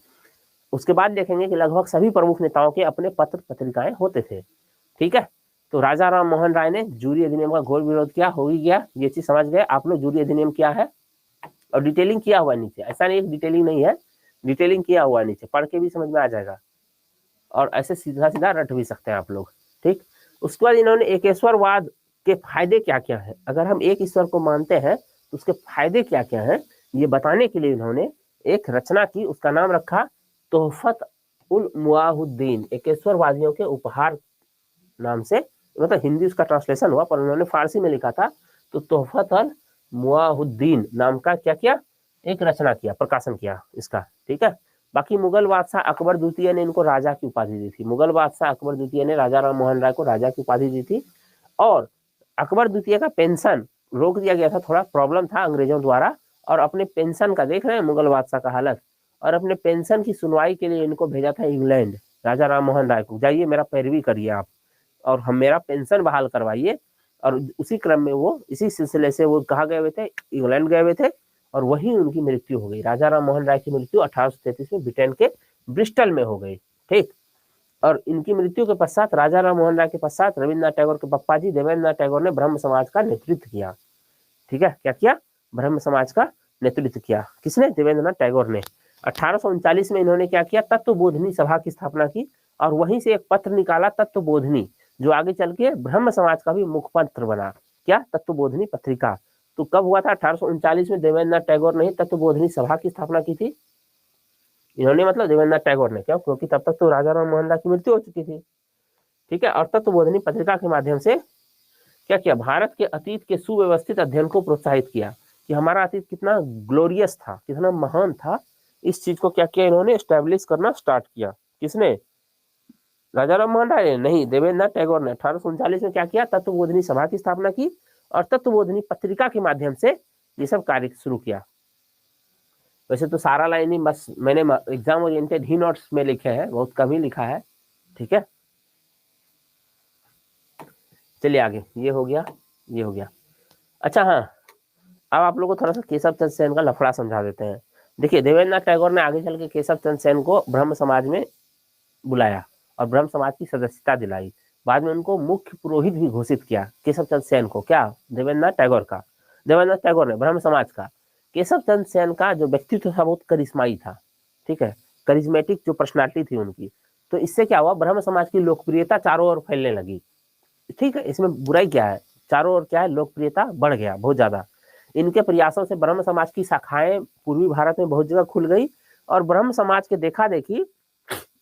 उसके बाद देखेंगे कि लगभग सभी प्रमुख नेताओं के अपने पत्र पत्रिकाएं होते थे, ठीक है। तो राजा राम मोहन राय ने जूरी अधिनियम का घोर विरोध किया, हो ही गया, ये चीज समझ गए आप लोग। जूरी अधिनियम क्या है और डिटेलिंग किया हुआ नीचे, ऐसा नहीं डिटेलिंग नहीं है, डिटेलिंग किया हुआ नीचे, पढ़ के भी समझ में आ जाएगा, और ऐसे सीधा सीधा रट भी सकते हैं आप लोग, ठीक। उसके बाद इन्होंने एकेश्वरवाद के फायदे क्या क्या है, अगर हम एक ईश्वर को मानते हैं तो उसके फायदे क्या क्या हैं, ये बताने के लिए इन्होंने एक रचना की, उसका नाम रखा तोहफत उल मुआहुद्दीन, एकेश्वरवादियों के उपहार नाम से, मतलब हिंदी उसका ट्रांसलेशन हुआ, पर उन्होंने फारसी में लिखा था। तो तोहफत अल मुआहुद्दीन नाम का क्या किया, एक रचना किया, प्रकाशन किया इसका, ठीक है। बाकी मुगल बादशाह अकबर द्वितीय ने इनको राजा की उपाधि दी थी। मुगल बादशाह अकबर द्वितीय ने राजा राम मोहन राय को राजा की उपाधि दी थी, और अकबर द्वितीय का पेंशन रोक दिया गया था, थोड़ा प्रॉब्लम था अंग्रेजों द्वारा, और अपने पेंशन का देख रहे हैं मुगल बादशाह का हालत, और अपने पेंशन की सुनवाई के लिए इनको भेजा था इंग्लैंड, राजा राम मोहन राय को, जाइए मेरा पैरवी करिए आप और हम मेरा पेंशन बहाल करवाइए। और उसी क्रम में वो इसी सिलसिले से वो कहाँ गए हुए थे, इंग्लैंड गए हुए थे, और वहीं उनकी मृत्यु हो गई। राजा राम मोहन राय की मृत्यु 1833 में ब्रिटेन के ब्रिस्टल में हो गई। ठीक, और इनकी मृत्यु के पश्चात राजा राम मोहन राय के पश्चात रविन्द्रनाथ टैगोर के पप्पा जी देवेंद्रनाथ टैगोर ने ब्रह्म समाज का नेतृत्व किया। ठीक है, क्या किया, ब्रह्म समाज का नेतृत्व किया। किसने, देवेंद्रनाथ टैगोर ने। 1839 में इन्होंने क्या किया, तत्वबोधिनी सभा की स्थापना की और वहीं से एक पत्र निकाला तत्वबोधिनी, जो आगे चल के ब्रह्म समाज का भी मुखपत्र बना। क्या, तत्वबोधिनी पत्रिका। तो कब हुआ था, 1839 में देवेंद्रनाथ टैगोर ने तत्वबोधिनी सभा की स्थापना की थी। इन्होंने मतलब देवेंद्रनाथ टैगोर ने, क्यों, क्योंकि तब तक तो राजा राम मोहन राय की मृत्यु हो चुकी थी। ठीक है, और तत्वबोधिनी पत्रिका के माध्यम से क्या किया, भारत के अतीत के सुव्यवस्थित अध्ययन को प्रोत्साहित किया कि हमारा अतीत कितना ग्लोरियस था, कितना महान था। इस चीज को क्या किया, इन्होंने एस्टेब्लिश करना स्टार्ट किया। किसने, राजा राम मोहन राय नहीं, देवेंद्रनाथ टैगोर ने 1839 में क्या किया, तत्वबोधिनी सभा की स्थापना की और तत्वबोधिनी पत्रिका के माध्यम से ये सब कार्य शुरू किया। वैसे तो सारा लाइन ही बस मैंने एग्जाम ओरिएंटेड ही नोट्स में लिखे हैं, बहुत कम ही लिखा है। ठीक है, चलिए आगे, ये हो गया, ये हो गया। अच्छा हाँ, अब आप लोगों को थोड़ा सा केशव चंद्र सेन का लफड़ा समझा देते हैं। देखिए, देवेंद्रनाथ टैगोर ने आगे चल के केशव चंद्र सेन को ब्रह्म समाज में बुलाया और ब्रह्म समाज की सदस्यता दिलाई। बाद में उनको मुख्य पुरोहित भी घोषित किया, केशव चंद्र सेन को। क्या, देवेंद्रनाथ टैगोर का, देवेंद्रनाथ टैगोर ने ब्रह्म समाज का। केशव चंद्र सेन का जो व्यक्तित्व था बहुत करिश्माई था। ठीक है, करिश्मेटिक जो पर्सनालिटी थी उनकी, तो इससे क्या हुआ, ब्रह्म समाज की लोकप्रियता चारों ओर फैलने लगी। ठीक है, इसमें बुराई क्या है, चारों ओर क्या है, लोकप्रियता बढ़ गया बहुत ज्यादा। इनके प्रयासों से ब्रह्म समाज की शाखाएं पूर्वी भारत में बहुत जगह खुल गई और ब्रह्म समाज के देखा देखी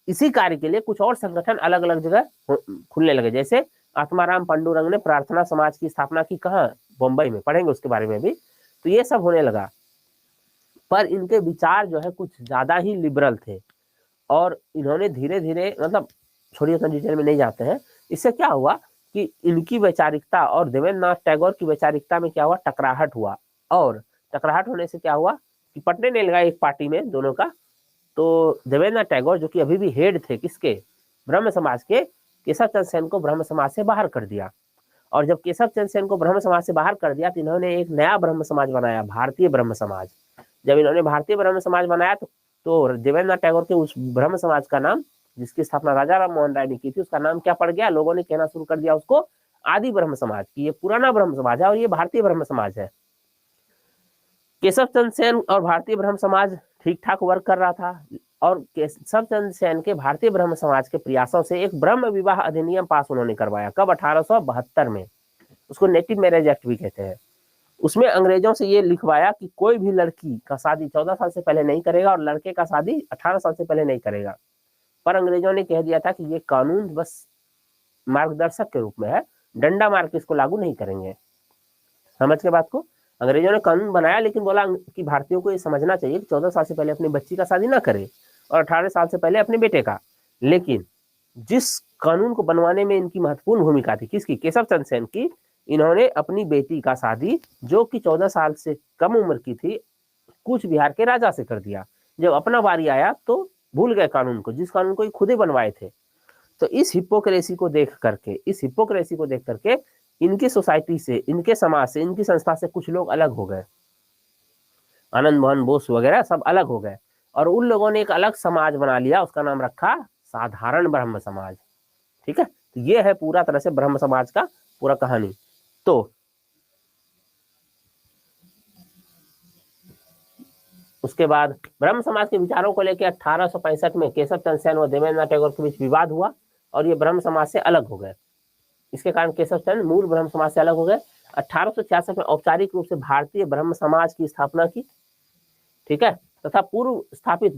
इसी कार्य के लिए कुछ और संगठन अलग अलग जगह खुलने लगे। जैसे आत्माराम पांडुरंग ने प्रार्थना समाज की स्थापना की, कहाँ, बम्बई में, पढ़ेंगे उसके बारे में भी। तो ये सब होने लगा, पर इनके विचार जो है कुछ ज्यादा ही लिबरल थे और इन्होंने धीरे धीरे, मतलब छोड़िए उतना डिटेल में नहीं जाते हैं। इससे क्या हुआ कि इनकी वैचारिकता और देवेंद्रनाथ टैगोर की वैचारिकता में क्या हुआ, टकराहट हुआ। और टकराहट होने से क्या हुआ कि पटने नहीं लगा एक पार्टी में दोनों का। तो देवेंद्रनाथ टैगोर जो कि अभी भी हेड थे किसके, ब्रह्म समाज के, केशव चंद्र सेन को ब्रह्म समाज से बाहर कर दिया। और जब केशव चंद्र सेन को ब्रह्म समाज से बाहर कर दिया तो इन्होंने एक नया ब्रह्म समाज बनाया, भारतीय ब्रह्म समाज। जब इन्होंने भारतीय ब्रह्म समाज बनाया तो देवेंद्रनाथ टैगोर के उस ब्रह्म समाज का नाम, जिसकी स्थापना राजा राम मोहन राय ने की थी, उसका नाम क्या पड़ गया, लोगों ने कहना शुरू कर दिया उसको आदि ब्रह्म समाज की। ये पुराना ब्रह्म समाज है और ये भारतीय ब्रह्म समाज है। केशव चंद्र सेन और भारतीय ब्रह्म समाज ठीक ठाक वर्क कर रहा था और केशव चंद्र सेन के भारतीय ब्रह्म समाज के प्रयासों से एक ब्रह्म विवाह अधिनियम पास उन्होंने करवाया। कब, 1872 में। उसको नेटिव मैरिज एक्ट भी कहते हैं। उसमें अंग्रेजों से ये लिखवाया कि कोई भी लड़की का शादी 14 साल से पहले नहीं करेगा और लड़के का शादी 18 साल से पहले नहीं करेगा। पर अंग्रेजों ने कह दिया था कि ये कानून बस मार्गदर्शक के रूप में है, डंडा मार के इसको लागू नहीं करेंगे। समझ के बात को, अंग्रेजों ने कानून बनाया लेकिन बोला कि भारतीयों को ये समझना चाहिए कि 14 साल से पहले अपनी बच्ची का शादी ना करे और 18 साल से पहले अपने बेटे का। लेकिन जिस कानून को बनवाने में इनकी महत्वपूर्ण भूमिका थी, किसकी, केशव चंद्र सेन की, इन्होंने अपनी बेटी का शादी जो कि 14 साल से कम उम्र की थी कूच बिहार के राजा से कर दिया। जब अपना बारी आया तो भूल गए कानून को, जिस कानून को खुद ही बनवाए थे। तो इस हिपोक्रेसी को देख करके इनकी सोसाइटी से, इनके समाज से, इनकी संस्था से कुछ लोग अलग हो गए। आनंद मोहन बोस वगैरह सब अलग हो गए और उन लोगों ने एक अलग समाज बना लिया, उसका नाम रखा साधारण ब्रह्म समाज। ठीक है, तो ये है पूरा तरह से ब्रह्म समाज का पूरा कहानी। तो उसके बाद ब्रह्म समाज के विचारों को लेकर 1865 में केशव चंद्र सेन और देवेंद्रनाथ टैगोर के बीच विवाद हुआ और ये ब्रह्म समाज से अलग हो गए। इसके कारण केशव चंद्र मूल ब्रह्म समाज से अलग हो गए। 1866 में औपचारिक रूप से भारतीय ब्रह्म समाज की स्थापना की। ठीक है, तथा पूर्व स्थापित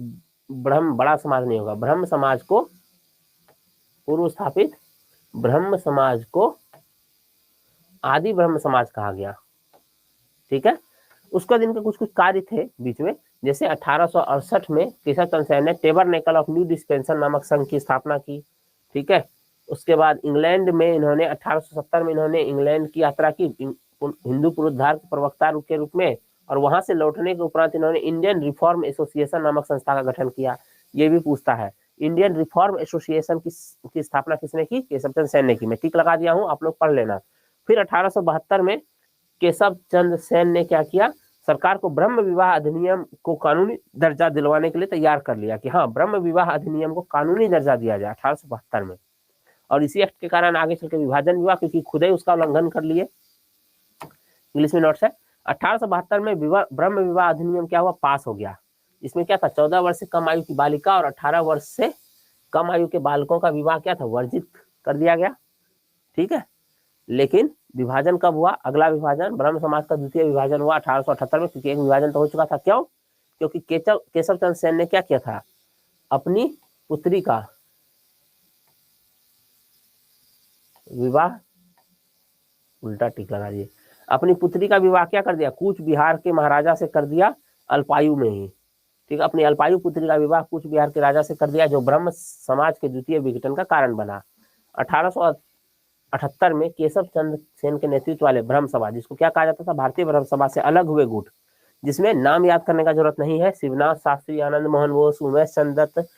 ब्रह्म, बड़ा समाज नहीं होगा, ब्रह्म समाज को, पूर्व स्थापित ब्रह्म समाज को आदि ब्रह्म समाज कहा गया। ठीक है, उसके दिन के कुछ कुछ कार्य थे बीच में, जैसे 1868 में केशव चंद्र सेन ने टेबरनेकल ऑफ न्यू डिस्पेंसर नामक संघ की स्थापना की। ठीक है, उसके बाद इंग्लैंड में इन्होंने 1870 में इन्होंने इंग्लैंड की यात्रा की हिंदू पुनरुद्धार के प्रवक्ता के रूप में, और वहां से लौटने के उपरांत इन्होंने इंडियन रिफॉर्म एसोसिएशन नामक संस्था का गठन किया। ये भी पूछता है इंडियन रिफॉर्म एसोसिएशन की स्थापना किसने की? केशव चंद्र सेन ने की। मैं टिक लगा दिया हूं, आप लोग पढ़ लेना। फिर 1872 में केशव चंद्र सेन ने क्या किया? सरकार को ब्रह्म विवाह अधिनियम को कानूनी दर्जा दिलवाने के लिए तैयार कर लिया कि हाँ, ब्रह्म विवाह अधिनियम को कानूनी दर्जा दिया जाए 1872 में। और इसी एक्ट के कारण आगे चल के विभाजन विवाह, क्योंकि खुद ही उसका उल्लंघन कर लिए। इंग्लिश में नोट्स है। 1872 में ब्रह्म विवाह अधिनियम क्या हुआ? पास हो गया। इसमें क्या था? 14 वर्ष से कम आयु की बालिका और 18 वर्ष से कम आयु के बालकों का विवाह क्या था? वर्जित कर दिया गया। ठीक है, लेकिन विभाजन कब हुआ? अगला विभाजन ब्रह्म समाज का द्वितीय विभाजन हुआ 1878 में, क्योंकि एक विभाजन तो हो चुका था। क्यों? क्योंकि केशव चंद्र सेन ने क्या किया था? अपनी पुत्री का विवाह, उल्टा टिक लगा दिए, अपनी पुत्री का विवाह क्या कर दिया? कूच बिहार के महाराजा से कर दिया, अल्पायु में ही। ठीक है, अपनी अल्पायु पुत्री का विवाह कूच बिहार के राजा से कर दिया, जो ब्रह्म समाज के द्वितीय विघटन का कारण बना। 1878 में केशव चंद्र सेन के नेतृत्व वाले ब्रह्म सभा, जिसको क्या कहा जाता था? भारतीय ब्रह्म सभा से अलग हुए गुट, जिसमें नाम याद करने का जरूरत नहीं है। शिवनाथ शास्त्री, आनंद मोहन बोस, उमेश चंद्र दत्त,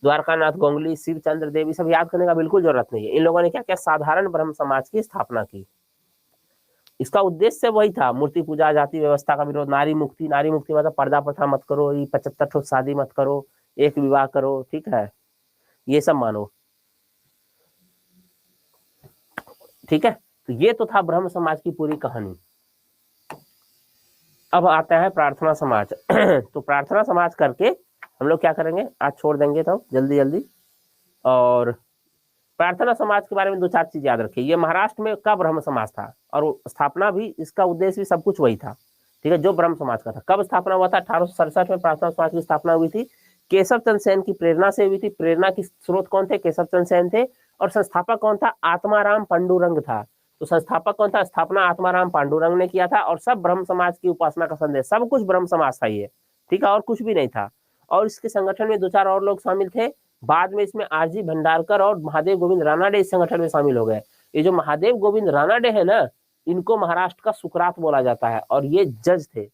द्वारकानाथ गोंगली, शिव चंद्र देव, सब याद करने का बिल्कुल जरूरत नहीं है। इन लोगों ने क्या किया? साधारण ब्रह्म समाज की स्थापना की। इसका उद्देश्य वही था, मूर्ति पूजा, जाति व्यवस्था का विरोध, नारी मुक्ति। नारी मुक्ति मतलब पर्दा प्रथा मत करो, 75 ठो शादी मत करो, एक विवाह करो। ठीक है, ये सब मानो। ठीक है, तो ये तो था ब्रह्म समाज की पूरी कहानी। अब आता है प्रार्थना समाज। तो प्रार्थना समाज करके हम लोग क्या करेंगे? आज छोड़ देंगे तो जल्दी जल्दी। और प्रार्थना समाज के बारे में 2-4 चीज याद रखिए। ये महाराष्ट्र में का ब्रह्म समाज था, और स्थापना भी, इसका उद्देश्य भी सब कुछ वही था। ठीक है, जो ब्रह्म समाज का था। कब स्थापना हुआ था? 1867 में प्रार्थना समाज की स्थापना हुई थी। केशव चंद्र सेन की प्रेरणा से हुई थी। प्रेरणा की स्रोत कौन थे? केशव चंद्र सेन थे। और संस्थापक कौन था? आत्माराम पांडुरंग था। तो संस्थापक कौन था? स्थापना आत्माराम पांडुरंग ने किया था। और सब ब्रह्म समाज की उपासना का संदेश, सब कुछ ब्रह्म समाज था ये। ठीक है, और कुछ भी नहीं था। और इसके संगठन में 2-4 और लोग शामिल थे। बाद में इसमें आरजी भंडारकर और महादेव गोविंद रानाडे इस संगठन में शामिल हो गए। ये जो महादेव गोविंद रानाडे है ना, इनको महाराष्ट्र का सुकरात बोला जाता है, और ये जज थे।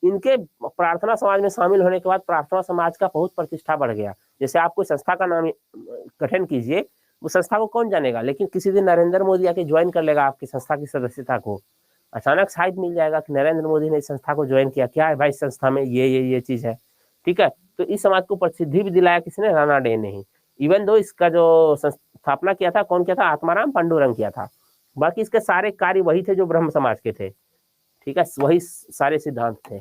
इनके प्रार्थना समाज में शामिल होने के बाद प्रार्थना समाज का बहुत प्रतिष्ठा बढ़ गया। जैसे आप कोई संस्था का नाम गठन कीजिए, वो संस्था को कौन जानेगा, लेकिन किसी दिन नरेंद्र मोदी आके ज्वाइन कर लेगा आपकी संस्था की सदस्यता को। अचानक साइट मिल जाएगा कि नरेंद्र मोदी ने इस संस्था को ज्वाइन किया, क्या है भाई इस संस्था में ये चीज है। ठीक है, तो इस समाज को प्रसिद्धि भी दिलाया किसने? रानाडे ने ही। इवन दो इसका जो स्थापना किया था, कौन किया था? आत्माराम पांडुरंग किया था। बाकी इसके सारे कार्य वही थे जो ब्रह्म समाज के थे। ठीक है, वही सारे सिद्धांत थे।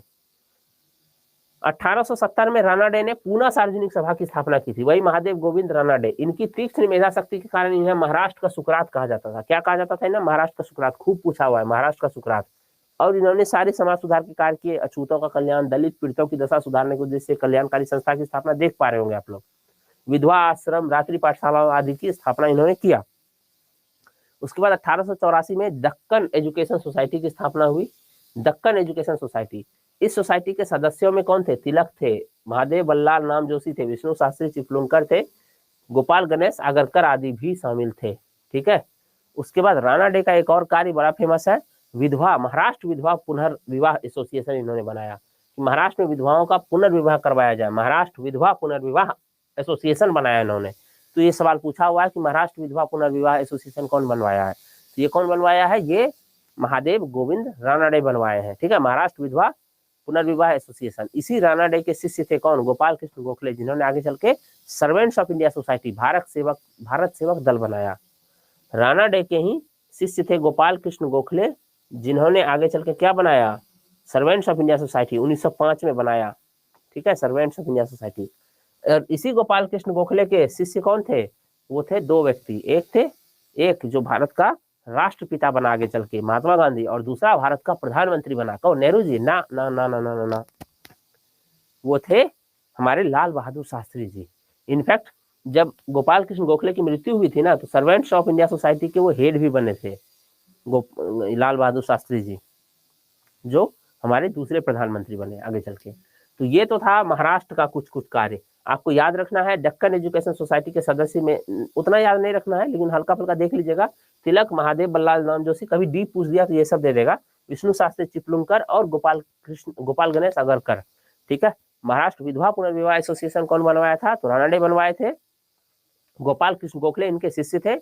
1870 में रानाडे ने पूना सार्वजनिक सभा की स्थापना की थी, वही महादेव गोविंद रानाडे। इनकी तीक्ष्ण मेधा शक्ति के कारण इन्हें महाराष्ट्र का सुकरात कहा जाता था। क्या कहा जाता था इन्हें? महाराष्ट्र का सुकरात। खूब पूछा हुआ है, महाराष्ट्र का सुकरात। और इन्होंने सारे समाज सुधार के कार्य किए। अछूतों का कल्याण, दलित पीड़ितों की दशा सुधारने के उद्देश्य से कल्याणकारी संस्था की स्थापना देख पा रहे होंगे आप लोग। विधवा आश्रम, रात्रि पाठशाला आदि की स्थापना इन्होंने किया। उसके बाद 1884 में दक्कन एजुकेशन सोसाइटी की स्थापना हुई। दक्कन एजुकेशन सोसाइटी, इस सोसाइटी के सदस्यों में कौन थे? तिलक थे, महादेव बल्लाल नाम जोशी थे, विष्णु शास्त्री चिपलुनकर थे, गोपाल गणेश आगरकर आदि भी शामिल थे। ठीक है, उसके बाद रानाडे का एक और कार्य बड़ा फेमस है, विधवा, महाराष्ट्र विधवा पुनर्विवाह एसोसिएशन इन्होंने बनाया। महाराष्ट्र में विधवाओं का पुनर्विवाह करवाया जाए, महाराष्ट्र विधवा पुनर्विवाह एसोसिएशन बनाया इन्होंने। तो ये सवाल पूछा हुआ है कि महाराष्ट्र विधवा पुनर्विवाह एसोसिएशन कौन बनवाया है? तो ये कौन बनवाया है? ये महादेव गोविंद रानाडे बनवाए हैं। ठीक है, महाराष्ट्र विधवा पुनर्विवाह एसोसिएशन। इसी रानाडे के शिष्य थे कौन? गोपाल कृष्ण गोखले, जिन्होंने आगे चल के servants of India society, Bharat सेवक दल बनाया। रानाडे के ही शिष्य थे गोपाल कृष्ण गोखले, जिन्होंने आगे चल के क्या बनाया? सर्वेंट्स ऑफ इंडिया सोसाइटी 1905 में बनाया। ठीक है, सर्वेंट्स ऑफ इंडिया सोसाइटी। और इसी गोपाल कृष्ण गोखले के शिष्य कौन थे? वो थे 2 व्यक्ति। एक जो भारत का राष्ट्रपिता बना आगे चल के, महात्मा गांधी, और दूसरा भारत का प्रधानमंत्री बना, कौन? नेहरू जी? ना ना ना ना ना ना, वो थे हमारे लाल बहादुर शास्त्री जी। इनफैक्ट जब गोपाल कृष्ण गोखले की मृत्यु हुई थी ना, तो सर्वेंट्स ऑफ इंडिया सोसाइटी के वो हेड भी बने थे लाल बहादुर शास्त्री जी, जो हमारे दूसरे प्रधानमंत्री बने आगे चल के। तो ये तो था महाराष्ट्र का कुछ कार्य। आपको याद रखना है, दक्कन एजुकेशन सोसाइटी के सदस्य में उतना याद नहीं रखना है, लेकिन हल्का फुल्का देख लीजिएगा। तिलक, महादेव बल्लाल नाम जोशी, कभी डीप पूछ दिया तो ये सब दे देगा। विष्णु शास्त्री चिपलुनकर और गोपाल गणेश आगरकर। ठीक है, महाराष्ट्र विधवा पुनर्विवाह एसोसिएशन कौन बनवाया था? तो रानाडे बनवाए थे। गोपाल कृष्ण गोखले इनके शिष्य थे।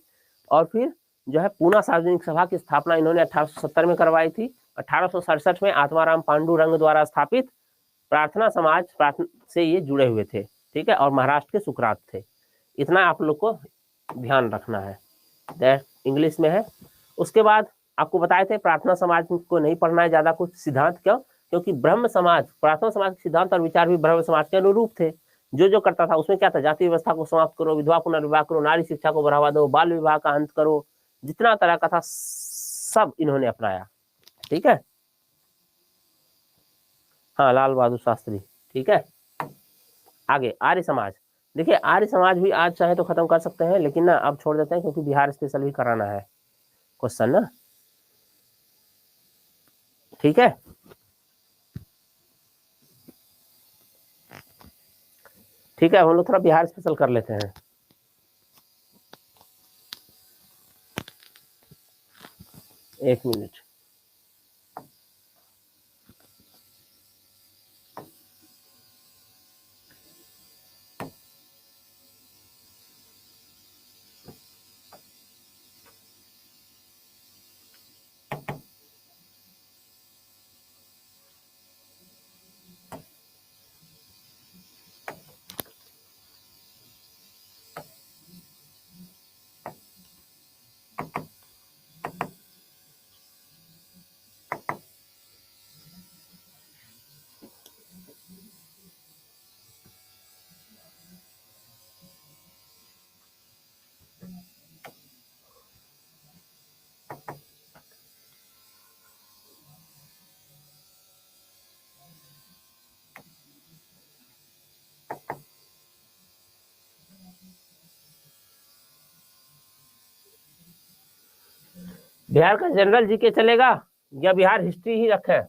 और फिर जो है पूना सार्वजनिक सभा की स्थापना इन्होंने 1870 में करवाई थी। 1867 में आत्माराम पांडुरंग द्वारा स्थापित प्रार्थना समाज से ये जुड़े हुए थे, ठीक है, और महाराष्ट्र के सुकरात थे। इतना आप लोग को ध्यान रखना है, दैट इंग्लिश में है। उसके बाद आपको बताए थे प्रार्थना समाज को नहीं पढ़ना है ज्यादा कुछ सिद्धांत, क्यों? क्योंकि ब्रह्म समाज, प्रार्थना समाज के सिद्धांत और विचार भी ब्रह्म समाज के अनुरूप थे। जो जो करता था उसमें क्या था, जाति व्यवस्था को समाप्त करो, विधवा पुनर्विवाह करो, नारी शिक्षा को बढ़ावा दो, बाल विवाह का अंत करो, जितना तरह का था सब इन्होंने अपनाया, ठीक है। हाँ, लाल बहादुर शास्त्री, ठीक है। आगे आर्य समाज, देखिए आर्य समाज भी आज चाहे तो खत्म कर सकते हैं, लेकिन ना अब छोड़ देते हैं क्योंकि बिहार स्पेशल भी कराना है क्वेश्चन ना, ठीक है। ठीक है, हम लोग थोड़ा बिहार स्पेशल कर लेते हैं। एक मिनट, बिहार का जनरल जीके चलेगा या बिहार हिस्ट्री ही रखें,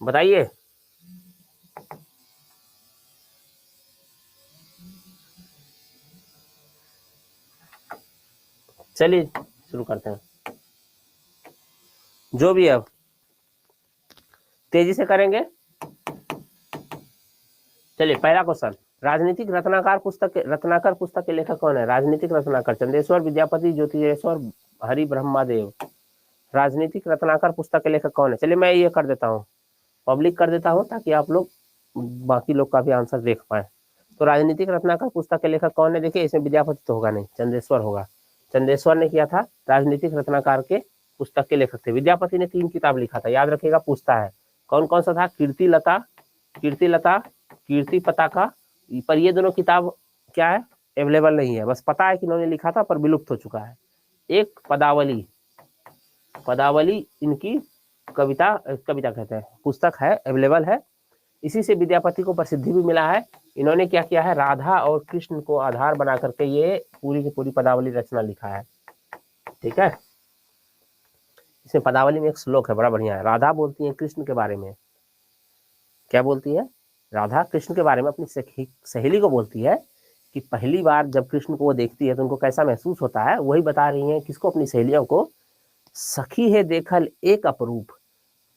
बताइए। चलिए शुरू करते हैं, जो भी है अब तेजी से करेंगे। चलिए पहला क्वेश्चन, राजनीतिक रत्नाकर पुस्तक के लेखक कौन है? राजनीतिक रत्नाकर चंदेश्वर विद्यापति ज्योतिषेश्वर हरि ब्रह्मादेव। राजनीतिक रत्नाकर पुस्तक के लेखक कौन है? चलिए मैं ये कर देता हूँ, पब्लिक कर देता हूँ ताकि आप लोग बाकी लोग का भी आंसर देख पाए। तो राजनीतिक रत्नाकर पुस्तक के लेखक कौन है? देखिए इसमें विद्यापति तो होगा नहीं, चंदेश्वर होगा। चंदेश्वर ने किया था राजनीतिक रत्नाकर के पुस्तक के लेखक थे। विद्यापति ने 3 किताब लिखा था, याद रखिएगा पूछता है कौन कौन सा था। कीर्तिलता, कीर्ति पताका, पर ये दोनों किताब क्या है, अवेलेबल नहीं है, बस पता है कि इन्होंने लिखा था पर विलुप्त हो चुका है। एक पदावली इनकी कविता कहते हैं, पुस्तक है, अवेलेबल है। इसी से विद्यापति को प्रसिद्धि भी मिला है। इन्होंने क्या किया है, राधा और कृष्ण को आधार बना करके ये पूरी की पूरी पदावली रचना लिखा है, ठीक है। इसमें पदावली में एक श्लोक है, बड़ा बढ़िया है। राधा बोलती है कृष्ण के बारे में, क्या बोलती है? राधा कृष्ण के बारे में अपनी सहेली को बोलती है कि पहली बार जब कृष्ण को वो देखती है तो उनको कैसा महसूस होता है, वही बता रही है। किसको? अपनी सहेलियों को। सखी है देखल एक अपरूप,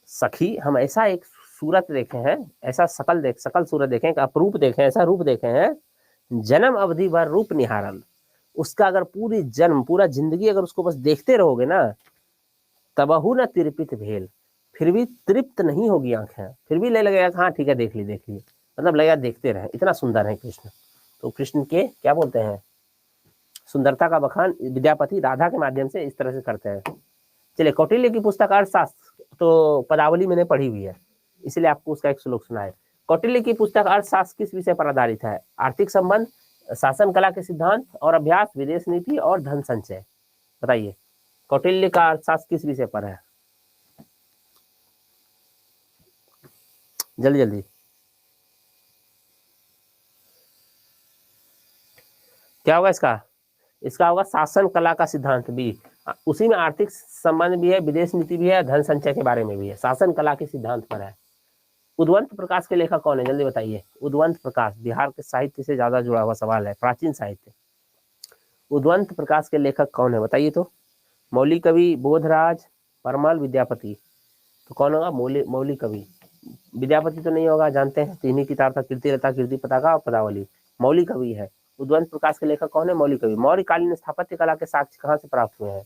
सखी हम ऐसा एक सूरत देखे हैं, ऐसा सकल सूरत देखे, एक अपरूप देखे, ऐसा रूप देखे हैं, जन्म अवधि भर रूप निहारल। उसका अगर पूरा जिंदगी अगर उसको बस देखते रहोगे ना, तबहु न तिरपित भेल, फिर भी तृप्त नहीं होगी आंखें, फिर भी ले लगेगा हाँ ठीक है देख ली, मतलब लगेगा देखते रहे, इतना सुंदर है कृष्ण। तो कृष्ण के क्या बोलते हैं, सुंदरता का बखान विद्यापति राधा के माध्यम से इस तरह से करते हैं। चलिए कौटिल्य की पुस्तक अर्थशास्त्र तो पदावली मैंने पढ़ी हुई है, इसलिए आपको उसका एक श्लोक सुना है। कौटिल्य की पुस्तक अर्थशास्त्र किस विषय पर आधारित है? आर्थिक संबंध, शासन कला के सिद्धांत और अभ्यास, विदेश नीति और धन संचय। बताइए कौटिल्य का अर्थशास्त्र किस विषय पर है? जल्दी जल्दी, क्या होगा इसका? इसका होगा शासन कला का सिद्धांत भी, उसी में आर्थिक संबंध भी है, विदेश नीति भी है, धन संचय के बारे में भी है, शासन कला के सिद्धांत पर है। उद्वंत प्रकाश के लेखक कौन है? जल्दी बताइए। उद्वंत प्रकाश बिहार के साहित्य से ज्यादा जुड़ा हुआ सवाल है, प्राचीन साहित्य। उद्वंत प्रकाश के लेखक कौन है बताइए तो। मौली कवि, बोधराज, परमल, विद्यापति। तो कौन होगा? मौली कवि। विद्यापति तो नहीं होगा, जानते हैं, 3 ही किताब था, कीर्तिलता, कीर्ति पताका और पदावली। मौली कवि है उद्वंत प्रकाश के लेखक कौन है? मौलिक कवि। मौर्यकालीन स्थापत्य कला के साक्ष्य कहाँ से प्राप्त हुए हैं?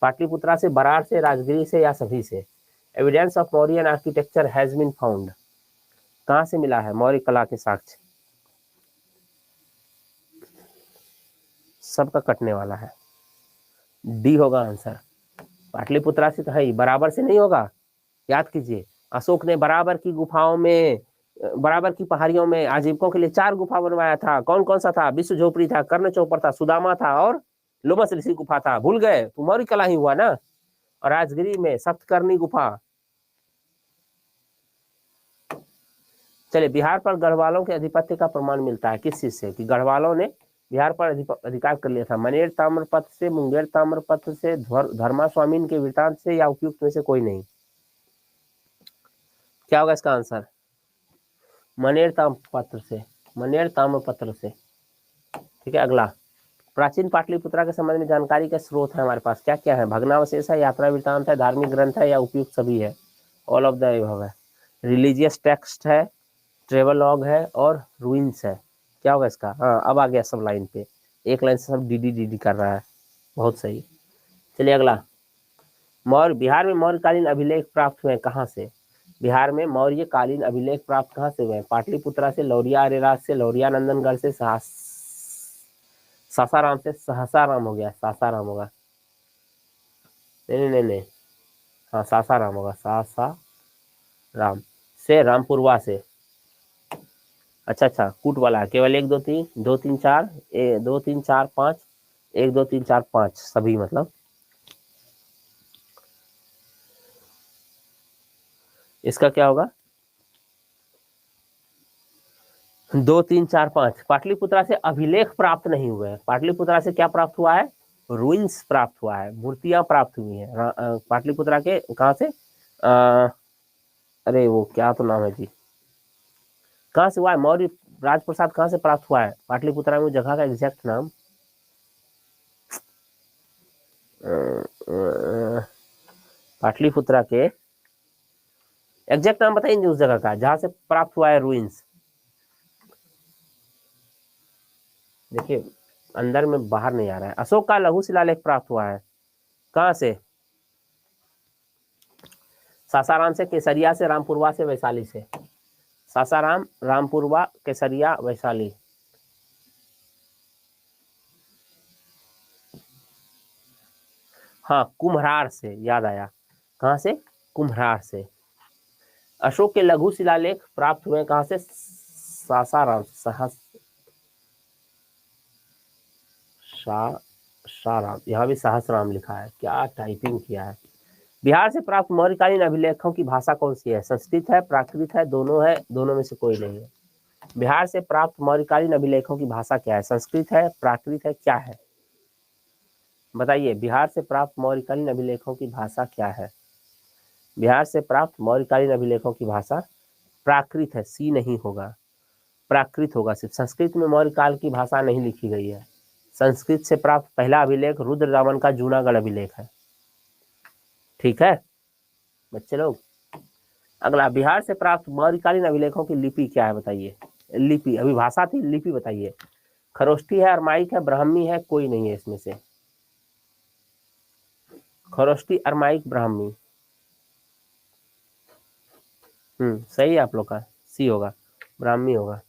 पाटलिपुत्रा से, बरार से, राजगिरी से या सभी से? Evidence of Mauryan architecture has been found. कहाँ से मिला है मौर्य कला के साक्ष्य? सबका कटने वाला है, डी होगा आंसर। पाटलिपुत्रा से तो है ही, बराबर से नहीं होगा, याद कीजिए। अशोक ने बराबर की गुफाओं में, बराबर की पहाड़ियों में आजीविकों के लिए 4 गुफा बनवाया था। कौन कौन सा था? विश्व झोपड़ी था, कर्ण चौपर था, सुदामा था और लोमस ऋषि गुफा था। भूल गए? तो मौर्य कला ही हुआ ना। और राजगिरी में सप्तकर्णी गुफा। चलिए, बिहार पर गढ़वालों के अधिपत्य का प्रमाण मिलता है किस चीज से? कि गढ़वालों ने बिहार पर अधिकार कर लिया था। मनेर ताम्रपत्र से, मुंगेर ताम्रपत्र से, धर्मा स्वामीन के वृतांत से या उपयुक्त में से कोई नहीं? क्या होगा इसका आंसर? मनेर ताम्रपत्र से, मनेर ताम्रपत्र से। ठीक है, अगला। प्राचीन पाटलिपुत्रा के संबंध में जानकारी के स्रोत है हमारे पास, क्या क्या है? भग्नावशेष है, यात्रा वृतांत है, धार्मिक ग्रंथ है या उपयुक्त सभी है? ऑल ऑफ द अबव है। रिलीजियस टेक्स्ट है, ट्रेवलॉग है और रूइंस है। क्या होगा इसका? हाँ, अब आ गया सब लाइन पे, एक लाइन से सब डी कर रहा है, बहुत सही। चलिए अगला। बिहार में मौर्यकालीन अभिलेख प्राप्त हुए कहाँ से? बिहार में मौर्यकालीन अभिलेख प्राप्त कहाँ से हुए? पाटलिपुत्रा से, लौरिया अरेराज से, लौरिया नंदनगढ़ से, सासाराम से। सहसाराम हो गया, सासाराम होगा। नहीं, हाँ सासाराम होगा, सासाराम से, रामपुरवा से। अच्छा, कूट वाला है, केवल 1 2 3 2 3 4 2 3 4 5 1 2 3 4 5 सभी, मतलब इसका क्या होगा? 2 3 4 5। पाटलिपुत्रा से अभिलेख प्राप्त नहीं हुए हैं। पाटलिपुत्रा से क्या प्राप्त हुआ है? रूइंस प्राप्त हुआ है, मूर्तियां प्राप्त हुई हैं पाटलिपुत्रा के। कहाँ से? अरे वो क्या तो नाम है जी, कहाँ से हुआ है? मौर्य राजप्रसाद कहाँ से प्राप्त हुआ है? पाटलिपुत्रा में जगह का एग्जैक्ट नाम पाटलिपुत्रा के एग्जैक्ट नाम बताइए उस जगह का जहां से प्राप्त हुआ है रूइंस। देखिए अंदर में बाहर नहीं आ रहा है। अशोक का लघु शिलालेख प्राप्त हुआ है कहाँ से? सासाराम से, केसरिया से, रामपुरवा से, वैशाली से। सासाराम, रामपुरवा, केसरिया, वैशाली। हाँ, कुम्हरार से, याद आया। कहाँ से? कुम्हरार से। अशोक के लघु शिलालेख प्राप्त हुए कहाँ से? सासाराम, सहस्राराम। यहाँ भी सहस्राम लिखा है, क्या टाइपिंग किया है। बिहार से प्राप्त मौर्यकालीन अभिलेखों की भाषा कौन सी है? संस्कृत है, प्राकृत है, दोनों है, दोनों में से कोई नहीं है। बिहार से प्राप्त मौर्यकालीन अभिलेखों की भाषा क्या है? संस्कृत है, प्राकृत है, क्या है? बताइए, बिहार से प्राप्त मौर्यकालीन अभिलेखों की भाषा क्या है? बिहार से प्राप्त मौर्यकालीन अभिलेखों की भाषा प्राकृत है, सी नहीं होगा, प्राकृत होगा सिर्फ। संस्कृत में मौर्यकाल की भाषा नहीं लिखी गई है। संस्कृत से प्राप्त पहला अभिलेख रुद्रदामन का जूनागढ़ अभिलेख है। ठीक है बच्चे लोग। अगला, बिहार से प्राप्त मौर्यकालीन अभिलेखों की लिपि क्या है? बताइए। लिपि, अभी भाषा थी, लिपि बताइए। खरोष्ठी है, अरमाइक है, ब्राह्मी है, कोई नहीं है इसमें से। खरोष्ठी, अरमाइक, ब्राह्मी। सही है आप लोग का, सी होगा, ब्राह्मी होगा।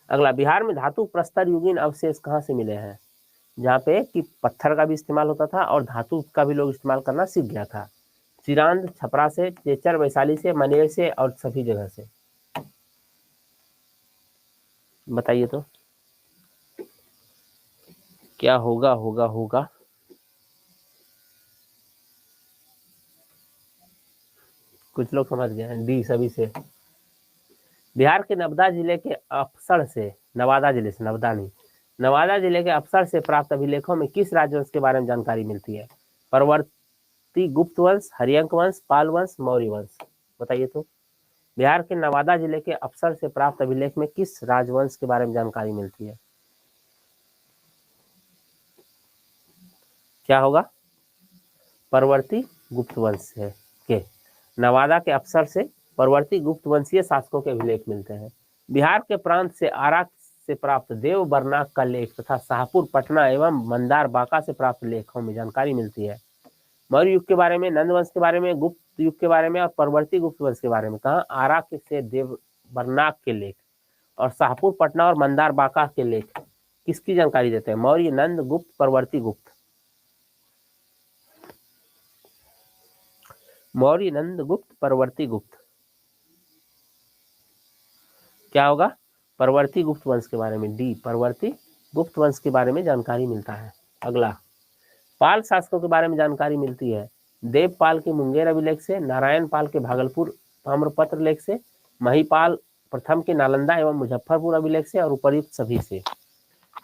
अगला, बिहार में धातु प्रस्तर युगीन अवशेष कहाँ से मिले हैं? जहाँ पे कि पत्थर का भी इस्तेमाल होता था और धातु का भी लोग इस्तेमाल करना सीख गया था। चिरांद, छपरा से, चेचर, वैशाली से, मनेर से और सभी जगह से। बताइए तो क्या होगा? होगा कुछ लोग समझ गए हैं, डी सभी से। बिहार के नवादा जिले के अफसर से, नवादा जिले से, नवादा नहीं, नवादा जिले के अफसर से प्राप्त अभिलेखों में किस राजवंश के बारे में जानकारी मिलती है? परवर्ती गुप्त वंश, हरियंक वंश, पाल वंश, मौर्य वंश। बताइए तो। बिहार के नवादा जिले के अफसर से प्राप्त अभिलेख में किस राजवंश के बारे में जानकारी मिलती है? क्या होगा? परवर्ती गुप्त वंश है के नवादा के अफसर से परवर्ती गुप्त वंशीय शासकों के अभिलेख मिलते हैं। बिहार के प्रांत से आरा से प्राप्त देव बरनाक का लेख तथा शाहपुर पटना एवं मंदार बांका से प्राप्त लेखों में जानकारी मिलती है। मौर्य युग के बारे में, नंद वंश के बारे में, गुप्त युग के बारे में और परवर्ती गुप्त वंश के बारे में कहा आरा से देव बरनाक के लेख और शाहपुर पटना और मंदार बांका के लेख किसकी जानकारी देते हैं? मौर्य, नंद, गुप्त, परवर्ती गुप्त। मौर्य, नंद, गुप्त, परवर्ती गुप्त। क्या होगा? परवर्ती गुप्त वंश के बारे में, डी, परवर्ती गुप्त वंश के बारे में जानकारी मिलता है। अगला, पाल शासकों के बारे में जानकारी मिलती है। देवपाल के मुंगेर अभिलेख से, नारायण पाल के भागलपुर ताम्रपत्र लेख से, महिपाल प्रथम के नालंदा एवं मुजफ्फरपुर अभिलेख से और उपर्युक्त सभी से।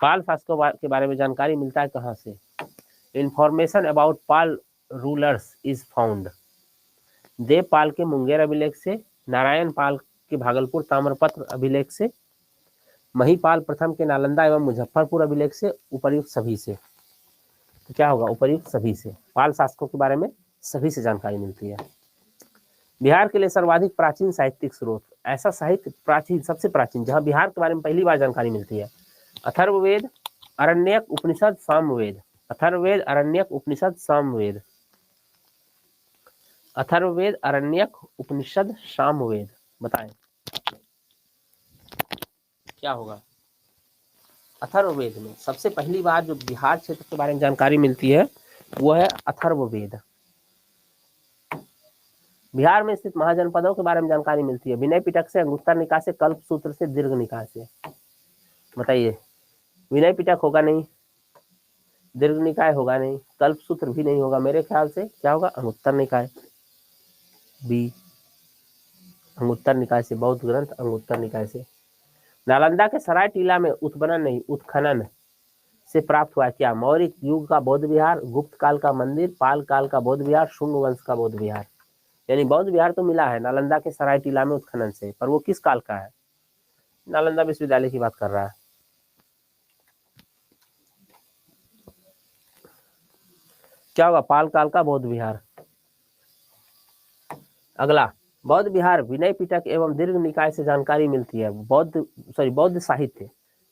पाल शासकों के बारे में जानकारी मिलता है कहाँ से? Information about Pal rulers is found Devpal के मुंगेर अभिलेख से, नारायण पाल के भागलपुर ताम्रपत्र अभिलेख से, महिपाल प्रथम के नालंदा एवं मुजफ्फरपुर अभिलेख से, उपर्युक्त सभी से। तो क्या होगा? उपर्युक्त सभी से। पाल शासकों के बारे में सभी से जानकारी मिलती है। बिहार के लिए सर्वाधिक प्राचीन साहित्यिक स्रोत, ऐसा साहित्य प्राचीन, सबसे प्राचीन जहां बिहार के बारे में पहली बार जानकारी मिलती है। अथर्ववेद, अरण्यक, उपनिषद, सामवेद। अथर्ववेद, अरण्यक, उपनिषद, सामवेद। अथर्ववेद, अरण्यक, उपनिषद, सामवेद। बताएं क्या होगा? अथर्ववेद में सबसे पहली बार जो बिहार क्षेत्र के बारे में जानकारी मिलती है वो है अथर्ववेद। बिहार में स्थित महाजनपदों के बारे में जानकारी मिलती है। विनय पिटक से, अंगुत्तर निकाय से, कल्प सूत्र से, दीर्घ निकाय से। बताइए, विनय पिटक होगा नहीं, दीर्घ निकाय होगा नहीं, कल्प सूत्र भी नहीं होगा, मेरे ख्याल से क्या होगा? अंगुत्तर निकाय, बी, अंगुत्तर निकाय से, बौद्ध ग्रंथ अंगुत्तर निकाय से। नालंदा के सराय टीला में उत्खनन नहीं, उत्खनन से प्राप्त हुआ क्या? मौर्य युग का बौद्ध विहार, गुप्त काल का मंदिर, पाल काल का बौद्ध विहार, शुंग वंश का बौद्ध विहार। यानी बौद्ध विहार तो मिला है नालंदा के सराय टीला में उत्खनन से, पर वो किस काल का है? नालंदा विश्वविद्यालय की बात कर रहा है। क्या होगा? पाल काल का बौद्ध विहार। अगला, बौद्ध विहार विनय पिटक एवं दीर्घ निकाय से जानकारी मिलती है। बौद्ध साहित्य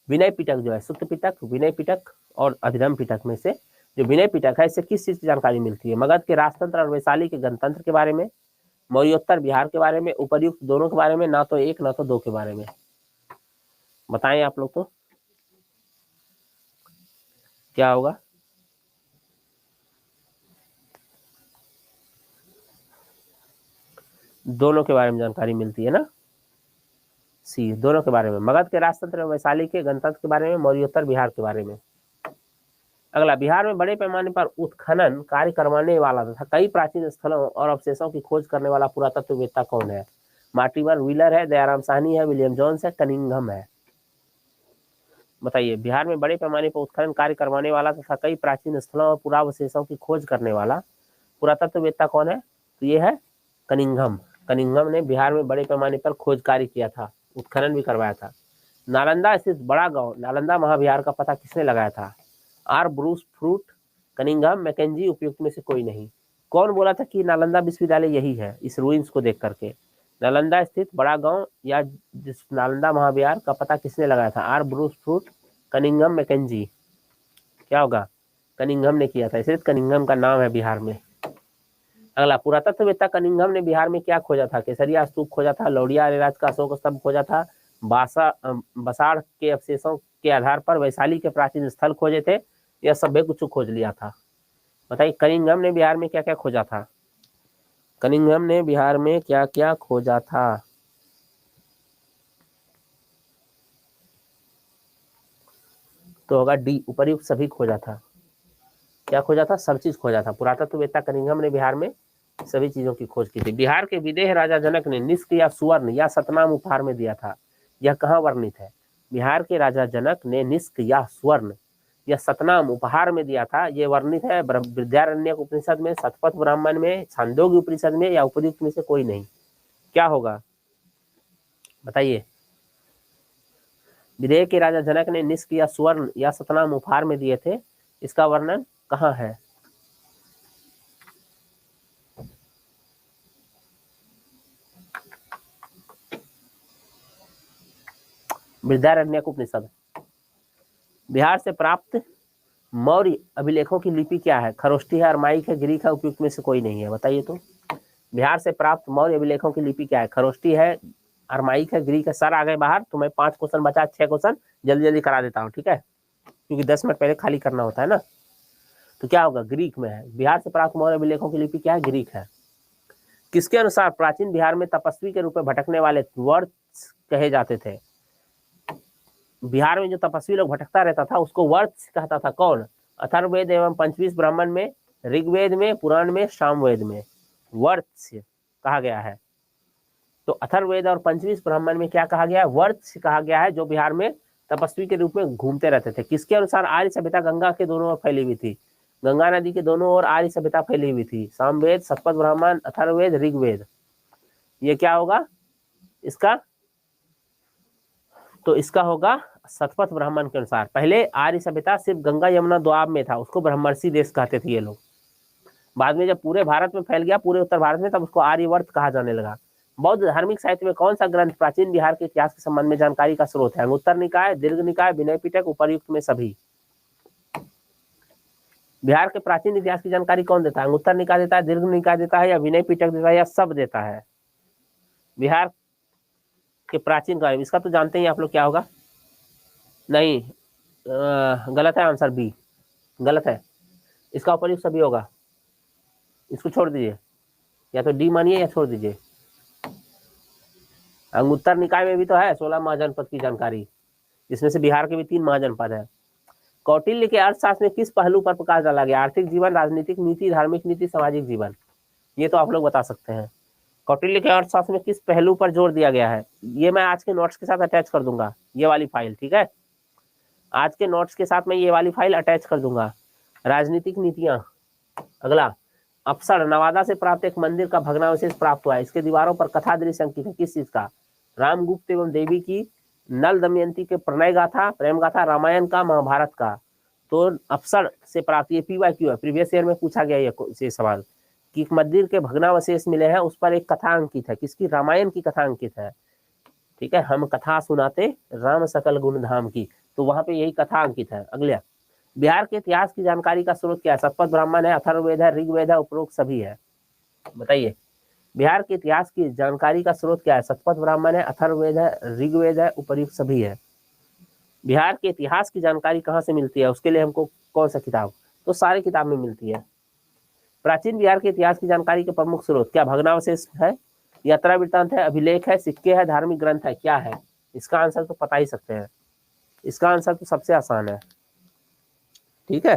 विनय पिटक जो है, सुत्त पिटक, विनय पिटक और अभिधम पिटक में से जो विनय पिटक है इससे किस चीज की जानकारी मिलती है? मगध के राजतंत्र और वैशाली के गणतंत्र के बारे में, मौर्योत्तर बिहार के बारे में, उपर्युक्त दोनों के बारे में, ना तो एक ना तो दो के बारे में। बताएं आप लोग तो क्या होगा? दोनों के बारे में जानकारी मिलती है ना, सी, दोनों के बारे में। मगध के राजतंत्र, वैशाली के गणतंत्र के बारे में, मौर्योत्तर बिहार के बारे में। अगला, बिहार में बड़े पैमाने पर उत्खनन कार्य करवाने वाला तथा कई प्राचीन स्थलों और अवशेषों की खोज करने वाला पुरातत्ववेत्ता कौन है? मार्टिमर व्हीलर है, दयाराम साहनी है, विलियम जोन्स है, कनिंघम है। बताइए, बिहार में बड़े पैमाने पर उत्खनन कार्य करवाने वाला तथा कई प्राचीन स्थलों और पुरावशेषों की खोज करने वाला पुरातत्ववेत्ता कौन है? तो ये है कनिंघम। कनिंघम ने बिहार में बड़े पैमाने पर खोज कार्य किया था, उत्खनन भी करवाया था। नालंदा स्थित बड़ा गांव नालंदा महाविहार का पता किसने लगाया था? R Bruce Foote, Cunningham, Mackenzie, उपयुक्त में से कोई नहीं। कौन बोला था कि नालंदा विश्वविद्यालय यही है? इस रूइंस को देख करके नालंदा स्थित बड़ा गांव या जिस नालंदा महाविहार का पता किसने लगाया था? R Bruce Foote, Cunningham, Mackenzie. क्या होगा? कनिंघम ने किया था, इसलिए कनिंघम का नाम है बिहार में। अगला, पुरातत्ववेत्ता कनिंघम ने बिहार में क्या खोजा था? केसरिया स्तूप खोजा था, लौड़िया राज का अशोक स्तंभ खोजा था, बसाड़ के अवशेषों के आधार पर वैशाली के प्राचीन स्थल खोजे थे, यह सभ्य कुछ खोज लिया था। बताइए, कनिंघम ने बिहार में क्या क्या खोजा था? कनिंघम ने बिहार में क्या क्या खोजा था? तो होगा डी, उपर्युक्त सभी खोजा था। क्या खोजा था? सब चीज खोजा था। पुरातत्ववेत्ता कनिंघम ने बिहार में सभी चीजों की खोज की थी। बिहार के विदेह राजा जनक ने निष्क या सुवर्ण या सतनाम उपहार में दिया था, यह कहाँ वर्णित है? बिहार के राजा जनक ने निष्क या स्वर्ण या सतनाम उपहार में दिया था, ये वर्णित है विद्यारण्यक उपनिषद में, शतपथ ब्राह्मण में, छांदोग्य उपनिषद में या उपयुक्त में से कोई नहीं। क्या होगा? बताइए, विदेह के राजा जनक ने निष्क या स्वर्ण या सतनाम उपहार में दिए थे, इसका वर्णन कहाँ है? विद्यारण्यक उपनिषद। बिहार से प्राप्त मौर्य अभिलेखों की लिपि क्या है? खरोष्टी है, अरमाइक है, ग्रीक है, उपयुक्त में से कोई नहीं है, बताइए तो। बिहार से प्राप्त मौर्य अभिलेखों की लिपि क्या है? खरोष्टी है, अरमाइक है, ग्रीक है। सर आ गए बाहर, तुम्हें 5 क्वेश्चन बचा, 6 क्वेश्चन जल्दी जल्दी करा देता हूँ, ठीक है, क्योंकि 10 मिनट पहले खाली करना होता है ना। तो क्या होगा? ग्रीक में है। बिहार से प्राप्त मौर्य अभिलेखों की लिपि क्या है? ग्रीक है। किसके अनुसार प्राचीन बिहार में तपस्वी के रूप में भटकने वाले वर्त्स कहे जाते थे? बिहार में जो तपस्वी लोग भटकता रहता था उसको वर्त्स कहता था। कौन? अथर्ववेद एवं पंचवीस ब्राह्मण में, ऋग्वेद में, पुराण में, सामवेद में वर्त्स कहा गया है। तो अथर्ववेद और पंचवीस ब्राह्मण में क्या कहा गया है? वर्त्स कहा गया है, जो बिहार में तपस्वी के रूप में घूमते रहते थे। किसके अनुसार आर्य सभ्यता गंगा के दोनों ओर फैली हुई थी? गंगा नदी के दोनों ओर आर्य सभ्यता फैली हुई थी। सामवेद, शतपथ ब्राह्मण, अथर्ववेद, ऋग्वेद। ये क्या होगा इसका? तो इसका होगा शतपथ ब्राह्मण के अनुसार। पहले आर्य सभ्यता सिर्फ गंगा यमुना दोआब में था, उसको ब्रह्मर्षि देश कहते थे ये लोग। बाद में जब पूरे भारत में फैल गया, पूरे उत्तर भारत में, तब उसको आर्यवर्त कहा जाने लगा। बौद्ध धार्मिक साहित्य में कौन सा ग्रंथ प्राचीन बिहार के इतिहास के संबंध में जानकारी का स्रोत है? अंगुत्तर निकाय, दीर्घ निकाय, विनय पिटक, उपर्युक्त में सभी। बिहार के प्राचीन इतिहास की जानकारी कौन देता है? अंगुत्तर निकाय देता है, दीर्घ निकाय देता है, या विनय पिटक देता है, या सब देता है? बिहार के प्राचीन काल, इसका तो जानते ही आप लोग, क्या होगा? नहीं, गलत है, आंसर बी गलत है। इसका उपर्युक्त सभी होगा, इसको छोड़ दीजिए, या तो डी मानिए या छोड़ दीजिए। अंगुत्तर निकाय में भी तो है 16 महाजनपद की जानकारी, इसमें से बिहार के भी 3 महाजनपद है। कौटिल्य के अर्थशास्त्र में किस पहलू पर प्रकाश डाला गया? आर्थिक जीवन, राजनीतिक नीति, धार्मिक नीति, सामाजिक जीवन। ये तो आप लोग बता सकते हैं। कौटिल्य के अर्थशास्त्र में किस पहलू पर जोर दिया गया है? ये मैं आज के नोट्स के साथ अटैच कर दूंगा, ये वाली फाइल, ठीक है, आज के नोट्स के साथ मैं ये वाली फाइल अटैच कर दूंगा। राजनीतिक नीतियां। अगला, अप्सर, नवादा से प्राप्त एक मंदिर का भग्नावशेष प्राप्त हुआ है, इसके दीवारों पर कथा दृश्य अंकित है, किस चीज का? रामगुप्त एवं देवी की, नल दमयंती के प्रणय गाथा, प्रेम गाथा, रामायण का, महाभारत का। तो अप्सर से प्राप्त, ये PYQ है, प्रीवियस ईयर में पूछा गया ये सवाल, कि मंदिर के भग्नावशेष मिले हैं, उस पर एक कथा अंकित है, किसकी? रामायण की कथा अंकित है, ठीक है। हम कथा सुनाते राम सकल गुण धाम की, तो वहां पे यही कथा अंकित है। अगले, बिहार के इतिहास की जानकारी का स्रोत क्या है? शतपथ ब्राह्मण है, अथर्ववेद है, ऋग्वेद है, उपरोक्त सभी है, बताइए। बिहार के इतिहास की जानकारी का स्रोत क्या है? शतपथ ब्राह्मण है, अथर्ववेद है, ऋग्वेद है, उपयुक्त सभी है। बिहार के इतिहास की जानकारी कहाँ से मिलती है? उसके लिए हमको कौन सा किताब? तो सारी किताब में मिलती है। प्राचीन बिहार के इतिहास की जानकारी के प्रमुख स्रोत क्या? भग्नावशेष है, यात्रा वृत्तांत है, अभिलेख है, सिक्के है, धार्मिक ग्रंथ है, क्या है? इसका आंसर तो पता ही सकते हैं, इसका आंसर तो सबसे आसान है, ठीक है।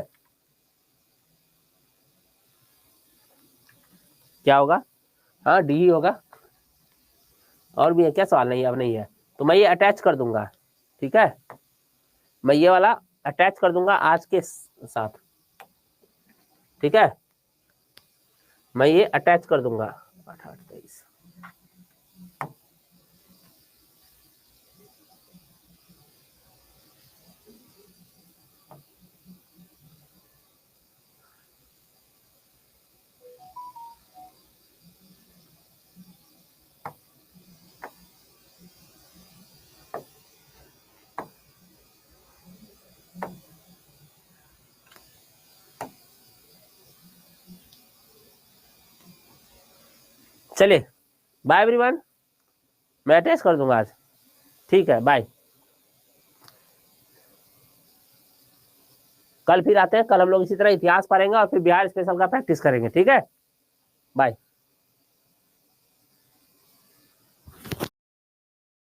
क्या होगा? हाँ, डी ही होगा। और भी है क्या सवाल? नहीं, अब नहीं है, तो मैं ये अटैच कर दूंगा, ठीक है, मैं ये वाला अटैच कर दूंगा आज के साथ, ठीक है, मैं ये अटैच कर दूंगा। 8-8-23 चलिए, बाय एवरीवन, मैं अटैच कर दूंगा आज, ठीक है, बाय। कल फिर आते हैं, कल हम लोग इसी तरह इतिहास पढ़ेंगे और फिर बिहार स्पेशल का प्रैक्टिस करेंगे, ठीक है, बाय।